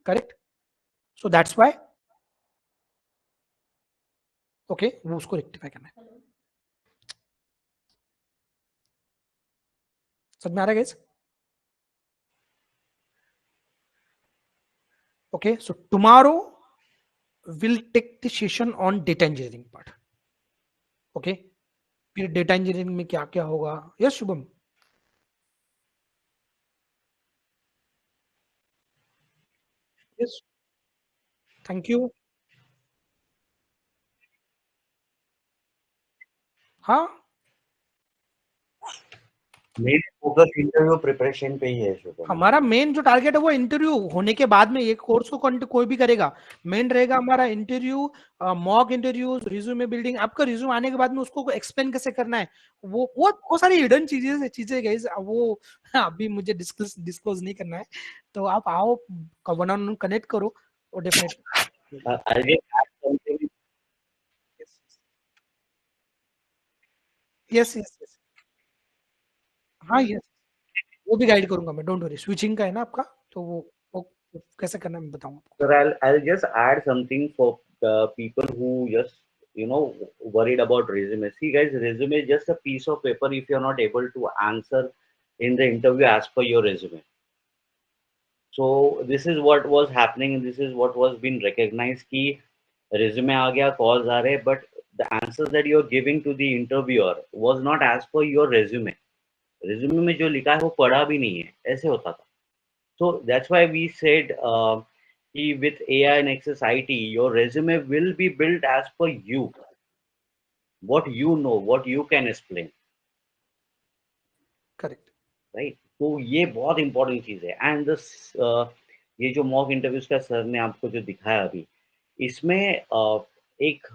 correct. So that's why okay वो उसको रेक्टिफाई करना है। समझ में आ रहा है guys? Okay, so tomorrow we'll take the session on data engineering part. Okay, फिर data engineering में क्या क्या होगा? Yes, Shubham. Yes, thank you. हाँ, मेन फोकस इंटरव्यू प्रिपरेशन पे ही है शुभम। हमारा मेन जो टारगेट है वो इंटरव्यू होने के बाद में, ये कोर्स को कोई भी करेगा, मेन रहेगा हमारा interview, mock interview, resume building. आपका रिज्यूम आने के बाद में उसको एक्सप्लेन कैसे करना है, वो सारी हिडन चीजें गाइस, वो अभी मुझे डिस्क्लोज नहीं करना है। तो आप आओ, वन ऑन कनेक्ट करो और डेफिनेटली यस यस यस हाँ यस, वो भी गाइड करूंगा मैं, डोंट वरी। स्विचिंग का है ना आपका, तो वो कैसे करना है मैं बताऊंगा आपको। Sir, I'll just add something for people who just worried about resume. See guys, resume is just a piece of paper if you're not able to answer in the interview as per your resume. So this is what was happening, and this is what was being recognized कि resume आ गया, calls आ रहे, but the answers that you're giving to the interviewer was not as per your resume. resume में जो लिखा है वो पढ़ा भी नहीं है, ऐसे होता था। So that's why we said with AI and XSIT, your resume will be built as per you, what you know, what you can explain. Correct. Right. तो ये बहुत इंपॉर्टेंट चीज है। एंड ये जो मॉक इंटरव्यूज का सर ने आपको जो दिखाया अभी, इसमें एक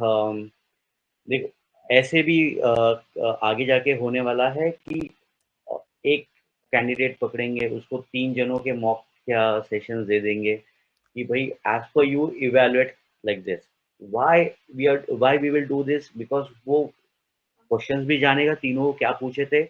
देखो ऐसे भी आगे जाके होने वाला है कि एक कैंडिडेट पकड़ेंगे, उसको 3 जनों के मॉक या सेशंस दे देंगे कि भाई as per you evaluate like this. Why we will do this? Because वो क्वेश्चंस भी जानेगा तीनों को क्या पूछे थे,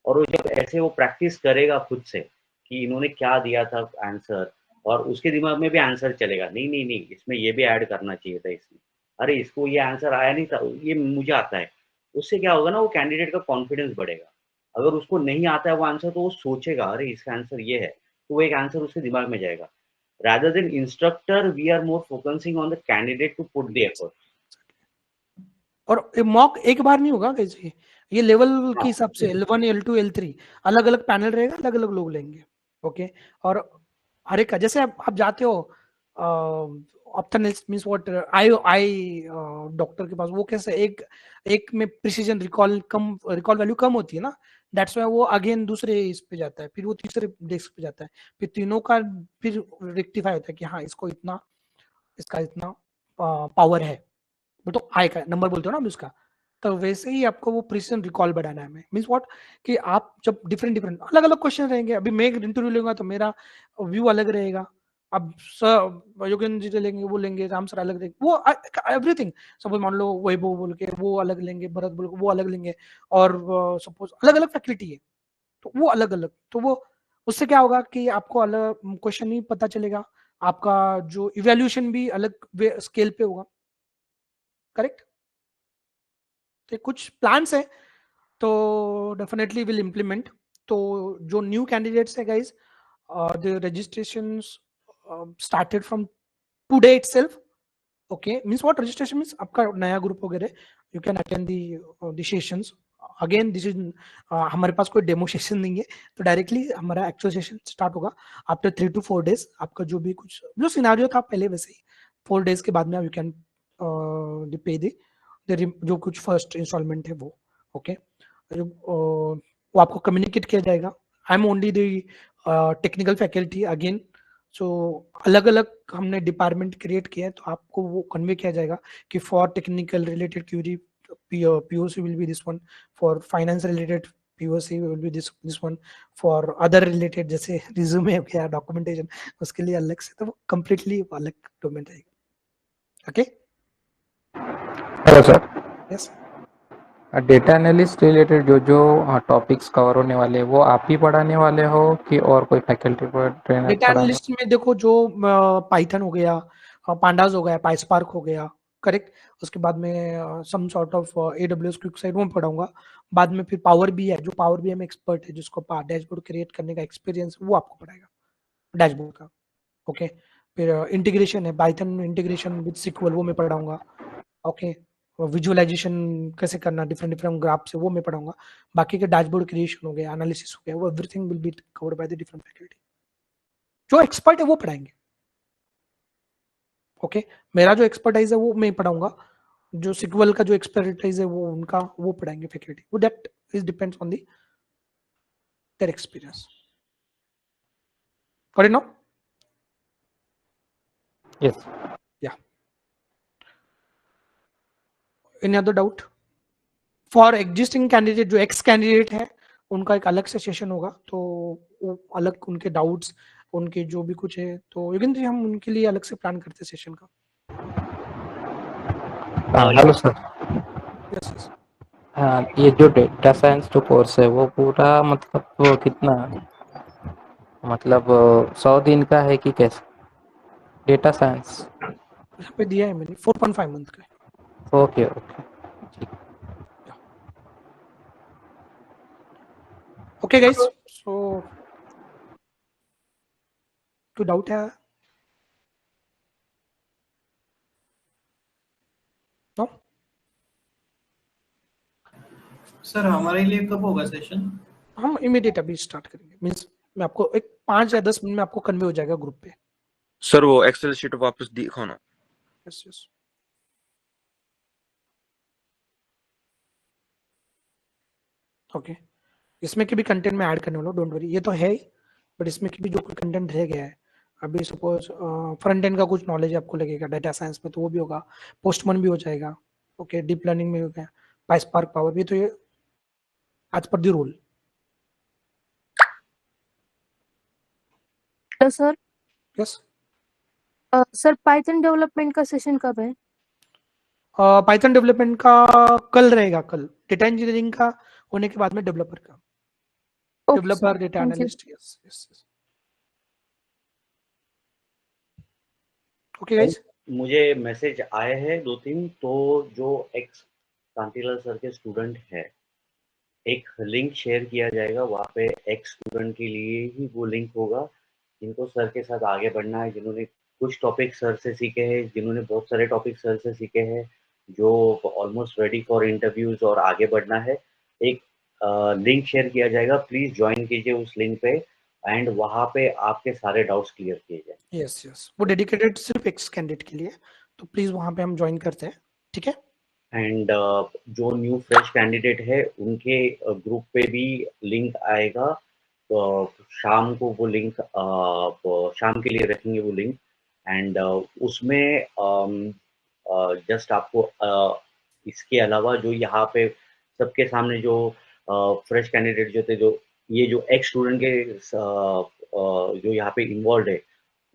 और वो जब ऐसे वो प्रैक्टिस करेगा खुद से कि इन्होंने क्या दिया था आंसर, और उसके दिमाग में भी आंसर चलेगा, नहीं नहीं नहीं इसमें ये भी ऐड करना चाहिए था, इसमें अरे इसको ये आंसर आया नहीं था, ये मुझे आता है। उससे क्या होगा ना, वो कैंडिडेट का कॉन्फिडेंस बढ़ेगा। अगर उसको नहीं आता है वो आंसर, तो वो सोचेगा अरे इसका आंसर ये है, तो वो एक आंसर उसके दिमाग में जाएगा। rather than instructor, we are more focusing on the candidate to put the effort. और मॉक एक बार नहीं होगा कैसे, ये लेवल के हिसाब से L1 L2 L3 अलग अलग पैनल रहेगा, अलग अलग लोग लेंगे। ओके, और हर एक का जैसे आप जाते हो ऑप्थेल्मिस्ट मींस व्हाट आई डॉक्टर के पास, वो कैसे एक में प्रिसीजन रिकॉल वैल्यू कम होती है ना, दैट्स व्हाई वो अगेन दूसरे इस पे जाता है, फिर वो तीसरे डेस्क पे जाता है, फिर तीनों का फिर रेक्टिफाई होता है कि हाँ इसको इतना, इसका इतना पावर है, तो आई का नंबर बोलते हो ना उसका। तो वैसे ही आपको वो प्रिसीजन रिकॉल बढ़ाना है। मींस व्हाट कि आप जब डिफरेंट अलग अलग क्वेश्चन रहेंगे, अभी मैं इंटरव्यू लूंगा तो मेरा व्यू अलग रहेगा, अब सर योगेंद्र जी लेंगे, वो लेंगे, राम सर अलग लेंगे, वो एवरीथिंग। सपोज मान लो वैभव बोल के वो अलग लेंगे, भरत बोल के वो अलग लेंगे, और सपोज अलग अलग फैकल्टी है तो वो अलग अलग, तो वो उससे क्या होगा कि आपको अलग क्वेश्चन ही पता चलेगा, आपका जो इवैल्यूएशन भी अलग स्केल पे होगा। करेक्ट। तो कुछ प्लान्स है तो डेफिनेटली विल इम्प्लीमेंट। तो जो न्यू कैंडिडेट्स है guys, the registrations started from today itself. Okay, means what registration means आपका नया ग्रुप वगैरह, you can attend the sessions. Again this is हमारे पास कोई डेमो सेशन नहीं है, तो डायरेक्टली हमारा एक्चुअल सेशन स्टार्ट होगा आफ्टर 3 to 4 days। आपका जो भी कुछ जो सिनेरियो था पहले वैसे ही 4 days के बाद में यू कैन पे जो कुछ फर्स्ट इंस्टॉलमेंट है वो। ओके, वो आपको कम्युनिकेट किया जाएगा I am only the technical faculty again. So अलग अलग हमने डिपार्टमेंट क्रिएट किया है, तो आपको वो कन्वे किया जाएगा कि for technical related query POC will be this one, for finance related POC will be this one, for other related जैसे रिज्यूमे हो गया, डॉक्यूमेंटेशन, उसके लिए अलग से, तो वो कंप्लीटली अलग डोमेन रहेगा। Okay, hello sir. Yes, data analyst related जो जो टॉपिक्स कवर होने वाले हैं वो आप ही पढ़ाने वाले हो कि और कोई फैकल्टी पर ट्रेनर डेटा पढ़ाने? एनालिस्ट में देखो जो पाइथन हो गया, पांडास हो गया, पाइस्पार्क हो गया, करेक्ट। उसके बाद में सम सॉर्ट ऑफ AWS क्विकसाइट वो पढ़ाऊंगा। बाद में फिर पावर BI है, जो पावर BI में एक्सपर्ट है, जिसको डैशबोर्ड क्रिएट करने का एक्सपीरियंस, वो आपको पढ़ाएगा डैशबोर्ड का। ओके, फिर इंटीग्रेशन है, पाइथन इंटीग्रेशन विद SQL, वो मैं पढ़ाऊंगा। ओके, विजुअलाइजेशन कैसे करना डिफरेंट डिफरेंट ग्राफ से, वो मैं पढ़ाऊंगा। बाकी के डैशबोर्ड क्रिएशन हो गया, एनालिसिस हो गया, वो everything will be covered by the different faculty. जो एक्सपर्ट है वो पढ़ाएंगे। ओके, मेरा जो एक्सपर्टाइज है वो मैं पढ़ाऊंगा, जो SQL का जो एक्सपर्टाइज है वो उनका वो पढ़ाएंगे फैकल्टी, वो that is depends on the their experience. Got it now? Yes. Yeah, any other doubt? For existing candidate, जो एक्स कैंडिडेट है, उनका एक अलग से सेशन होगा, तो वो अलग उनके डाउट्स, उनके जो भी कुछ है, तो लेकिन हम उनके लिए अलग से प्लान करते हैं सेशन का। Hello sir. Yes yes. हाँ, ये जो डेटा साइंस जो कोर्स है वो पूरा मतलब वो कितना, मतलब 100 दिन का है कि कैसे? डेटा साइंस यहाँ पे दिया है मैंने 4.5 मंथ का। Okay okay. ओके गाइस, सो कोई डाउट है? नो? सर हमारे लिए कब होगा सेशन? हम इमीडिएट अभी स्टार्ट करेंगे, मींस मैं आपको एक 5 या 10 मिनट में आपको कन्वे हो जाएगा ग्रुप पे। सर वो एक्सेल शीट वापस दिखाओ ना। Yes yes. ओके, इसमें के भी कंटेंट में ऐड करने वाला हूं, डोंट वरी, ये तो है ही, बट इसमें के भी जो कोई कंटेंट रह गया है, अभी सपोज फ्रंट एंड का कुछ नॉलेज आपको लगेगा डेटा साइंस में, तो वो भी होगा, पोस्टमैन भी हो जाएगा। ओके, डीप लर्निंग में हो गया, पाइस्पार्क पावर भी, तो ये as per the rule. Hello sir. Yes sir, Python development का सेशन कब है? पाइथन डेवलपमेंट का कल रहेगा, कल। डेटा इंजीनियरिंग का होने के बाद में डेवलपर का, developer data analyst. Yes yes. Okay guys, मुझे मैसेज आए हैं 2-3, तो जो एक्स कांतिलाल सर के स्टूडेंट है, एक लिंक शेयर किया जाएगा, वहाँ पे एक्स स्टूडेंट के लिए ही वो लिंक होगा, जिनको सर के साथ आगे बढ़ना है, जिन्होंने कुछ टॉपिक सर से सीखे हैं, जिन्होंने बहुत सारे टॉपिक सर से सीखे हैं, जो ऑलमोस्ट रेडी फॉर इंटरव्यूज और आगे बढ़ना है। एक लिंक शेयर किया जाएगा, प्लीज ज्वाइन कीजिए उस लिंक पे, एंड वहाँ पे आपके सारे डाउट्स क्लियर किए जाए। यस यस, वो डेडिकेटेड सिर्फ एक्स कैंडिडेट के लिए, तो प्लीज वहाँ पे हम ज्वाइन करते हैं, ठीक है। एंड जो न्यू फ्रेश कैंडिडेट है उनके ग्रुप पे भी लिंक आएगा, तो शाम को वो लिंक शाम के लिए रखेंगे वो लिंक, एंड उसमें जस्ट आपको इसके अलावा जो यहाँ पे सबके सामने जो फ्रेश कैंडिडेट जो थे, जो ये जो एक्स स्टूडेंट के जो यहाँ पे इन्वॉल्व है,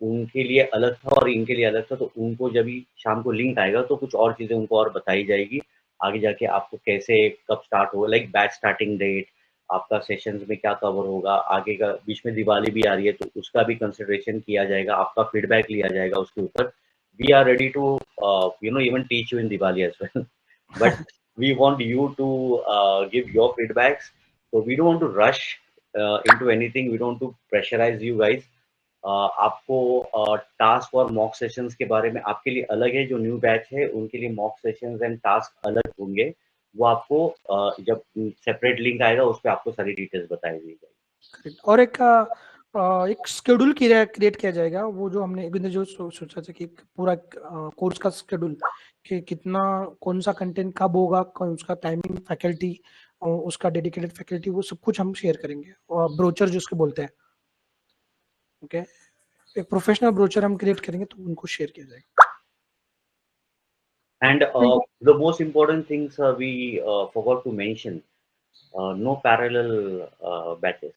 उनके लिए अलग था और इनके लिए अलग था, तो उनको जब भी शाम को लिंक आएगा तो कुछ और चीज़ें उनको और बताई जाएगी, आगे जाके आपको कैसे कब स्टार्ट होगा, लाइक बैच स्टार्टिंग डेट, आपका सेशंस में क्या कवर होगा, आगे का बीच में दिवाली भी आ रही है तो उसका भी कंसिडरेशन किया जाएगा, आपका फीडबैक लिया जाएगा उसके ऊपर। We are ready to even teach you in Diwali as well, but we want you to give your feedbacks, so we don't want to rush into anything, we don't want to pressurize you guys. आपको task और mock sessions के बारे में आपके लिए अलग है, जो न्यू बैच है उनके लिए मॉक सेशंस एंड टास्क अलग होंगे, वो आपको जब सेपरेट लिंक आएगा उस पर आपको सारी डिटेल्स बताई दी जाएगी। और एक शेड्यूल क्रिएट किया जाएगा, वो जो हमने जो सोचा था कि पूरा कोर्स का शेड्यूल, कि कितना कौन सा कंटेंट कब होगा, कौन उसका टाइमिंग, फैकल्टी, और उसका डेडिकेटेड फैकल्टी, वो सब कुछ हम शेयर करेंगे, और ब्रोचर जिसको बोलते हैं, ओके, एक प्रोफेशनल ब्रोचर हम क्रिएट करेंगे तो उनको शेयर किया जाएगा। And the most important things we forgot to mention, no parallel batches.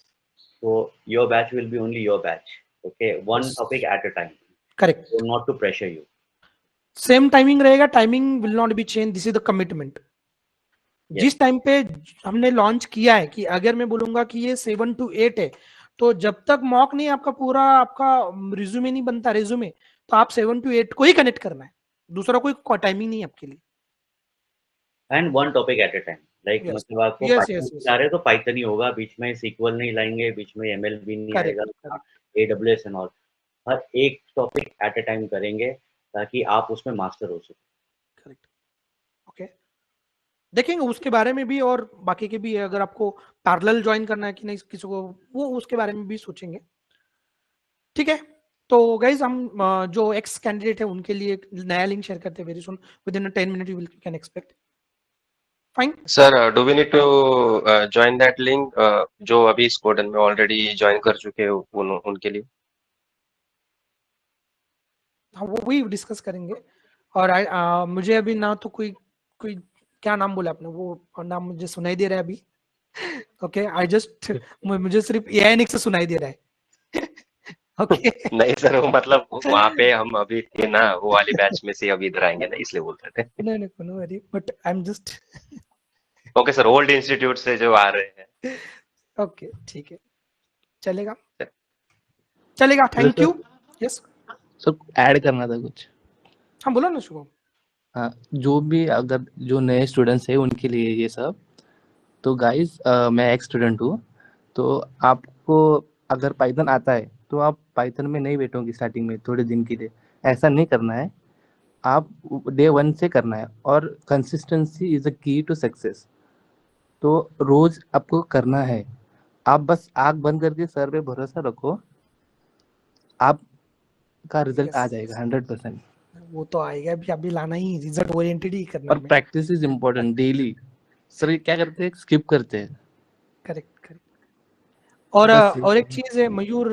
So your batch will be only your batch. Okay, one Yes. topic at a time. Correct, So not to pressure you. Same timing रहेगा, timing will not be change, this is the commitment. Yes. जिस time पे हमने launch किया है कि अगर मैं बोलूंगा कि ये 7 to 8 है, तो जब तक मॉक नहीं आपका पूरा आपका रिज्यूमे नहीं बनता, रिज्यूमे, तो आप 7 to 8 को ही कनेक्ट करना है, दूसरा कोई टाइमिंग नहीं आपके लिए। And one topic at a time. Like Yes. मतलब आपको Yes, Python yes, yes. सिखा रहे हैं तो Python ही होगा, बीच में SQL नहीं लाएंगे, बीच में ML भी नहीं करेक्ट, आएगा, AWS and all. हर एक टॉपिक एट अ टाइम करेंगे ताकि आप उसमें मास्टर हो सके। करेक्ट, ओके, देखेंगे उसके बारे में भी, और बाकी के भी, अगर आपको पैरेलल ज्वाइन करना है कि नहीं किसी को, वो उसके बारे में भी सोचेंगे, ठीक है। तो गाइज हम जो एक्स कैंडिडेट है उनके लिए एक नया लिंक शेयर करते हैं very soon, within 10 minute you will can expect. Fine sir, do we need to join that link, जो अभी स्कोडन में ऑलरेडी ज्वाइन कर चुके हैं उनके लिए? हाँ, वो वही डिस्कस करेंगे। और मुझे अभी ना तो कोई क्या नाम बोला आपने, वो नाम मुझे सुनाई दे रहा है अभी, ओके, आई जस्ट मुझे सिर्फ एआईएनएक्स से सुनाई दे रहा है, ओके। नहीं सर, वो मतलब वहाँ पे हम अभी थे ना, वो वाली बैच में से अभी इधर आएंगे ना, इसलिए बोल रहे थे। नहीं नहीं, no worry, but I am just okay sir, old institute से जो आ रहे हैं। ओके, ठीक है, चलेगा चलेगा, thank you. Yes sir, add करना था कुछ। हाँ बोलो ना शुभम। हाँ, जो भी अगर जो नए स्टूडेंट्स हैं उनके लिए ये सब, तो गाइस मैं एक स्टूडेंट हूँ, तो आपको अगर पाइथन आता है तो आप पाइथन में नहीं बैठोगे स्टार्टिंग में थोड़े दिन के लिए, ऐसा नहीं करना है, आप डे 1 से करना है, और कंसिस्टेंसी इज अ की टू सक्सेस। तो रोज आपको करना है, आप बस आँख बंद करके सर पे भरोसा रखो, आपका रिजल्ट आ जाएगा 100%। वो तो आएगा भी, अभी लाना ही, रिजल्ट ओरिएंटेड ही करना और practice is important daily. Sir ये क्या करते हैं, स्किप करते हैं। Correct correct. और एक चीज है, मयूर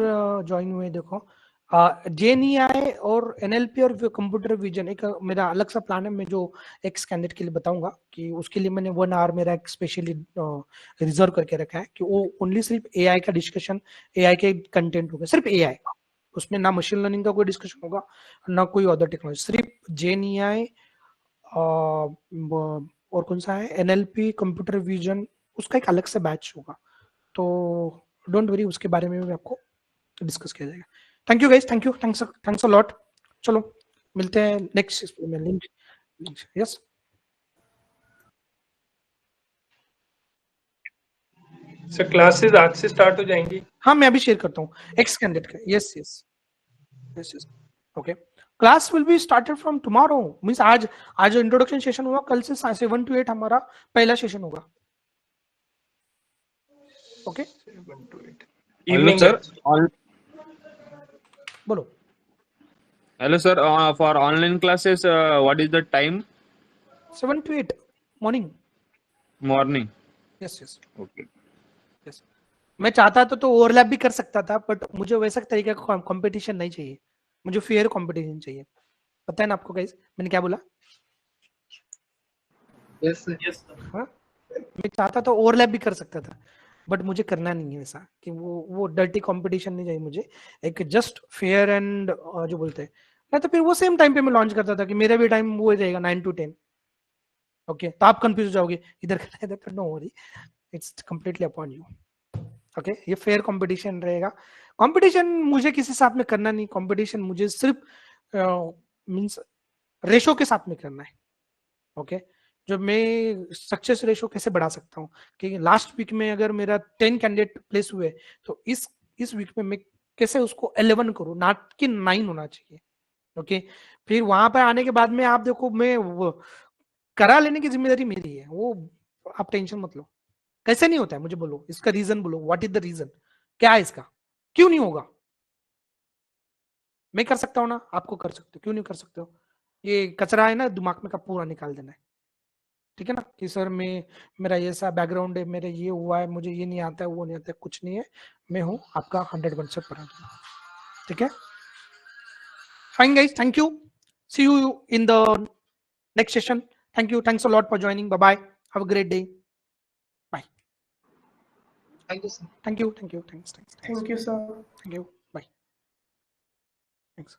ज्वाइन हुए, देखो जेएनईआई और एनएलपी और कंप्यूटर विजन, एक मेरा अलग सा प्लान है, मैं जो एक्स कैंडिडेट के लिए बताऊंगा कि उसके लिए मैंने 1 आवर मेरा एक स्पेशली रिजर्व करके रखा है कि वो ओनली सिर्फ एआई का डिस्कशन, एआई के कंटेंट होगा, सिर्फ एआई, उसमें ना मशीन लर्निंग का कोई डिस्कशन होगा ना कोई अदर टेक्नोलॉजी, सिर्फ जेएनईआई और कौन सा है एनएलपी कंप्यूटर विजन, उसका एक अलग से बैच होगा, तो डोंट वरी, उसके बारे में भी आपको डिस्कस किया जाएगा। Thank you guys, thank you, thanks a lot. चलो मिलते हैं नेक्स्ट में, लिंक। यस सर, क्लासेस आज से स्टार्ट हो जाएंगी? हाँ, मैं अभी शेयर करता हूँ एक्स कैंडिडेट का। Yes yes yes yes, okay, class will be started from tomorrow, means आज इंट्रोडक्शन सेशन हुआ, कल से 7 to 8 हमारा पहला सेशन होगा, ओके। 7 to 8 Hello sir, बोलो। hello sir. For online classes, what is the time? 7 to 8 morning. Morning. Yes yes Okay. Yes, मैं चाहता तो ओवरलैप भी कर सकता था, बट मुझे वैसा तरीके का कंपटीशन नहीं चाहिए, मुझे फेयर कंपटीशन चाहिए। पता है ना आपको गाइस मैंने क्या बोला? यस हाँ, मैं चाहता तो ओवरलैप भी कर सकता था, बट मुझे करना नहीं है ऐसा कि वो डर्टी कंपटीशन नहीं चाहिए मुझे, एक जस्ट फेयर एंड जो बोलते हैं ना, तो फिर वो सेम टाइम पे मैं लॉन्च करता था कि मेरा भी टाइम वो रहेगा 9 to 10, ओके। तो आप कंफ्यूज हो जाओगे इधर करना है इधर, no worry, it's completely upon you, okay. ये फेयर कंपटीशन रहेगा। कंपटीशन मुझे किसी साथ में करना नहीं, कंपटीशन मुझे सिर्फ मींस रेशो के साथ में करना है, ओके। जो मैं सक्सेस रेशो कैसे बढ़ा सकता हूँ कि लास्ट वीक में अगर मेरा 10 कैंडिडेट प्लेस हुए, तो इस वीक में मैं कैसे उसको 11 करूँ, ना कि 9 होना चाहिए, ओके। फिर वहां पर आने के बाद में आप देखो, मैं वो करा लेने की जिम्मेदारी मेरी है, वो आप टेंशन मत लो। कैसे नहीं होता है मुझे बोलो, इसका रीजन बोलो, व्हाट इज द रीजन, क्या है इसका, क्यों नहीं होगा? मैं कर सकता हूँ ना, आपको कर सकते हो, क्यों नहीं कर सकते हो? ये कचरा है ना दिमाग में का, पूरा निकाल देना है, ठीक है ना, कि सर मैं मेरा ये सा बैकग्राउंड है, मेरा ये हुआ है, मुझे ये नहीं आता है, वो नहीं आता है, कुछ नहीं है, मैं हूँ आपका 100% पढ़ा दूंगा। ठीक है, fine guys, thank you, see you in the next session. Thank you, thanks a lot for joining, bye bye, have a great day, bye. Thank you sir. Thank you, thank you, thanks, Thank you, sir. Thank you, bye, thanks.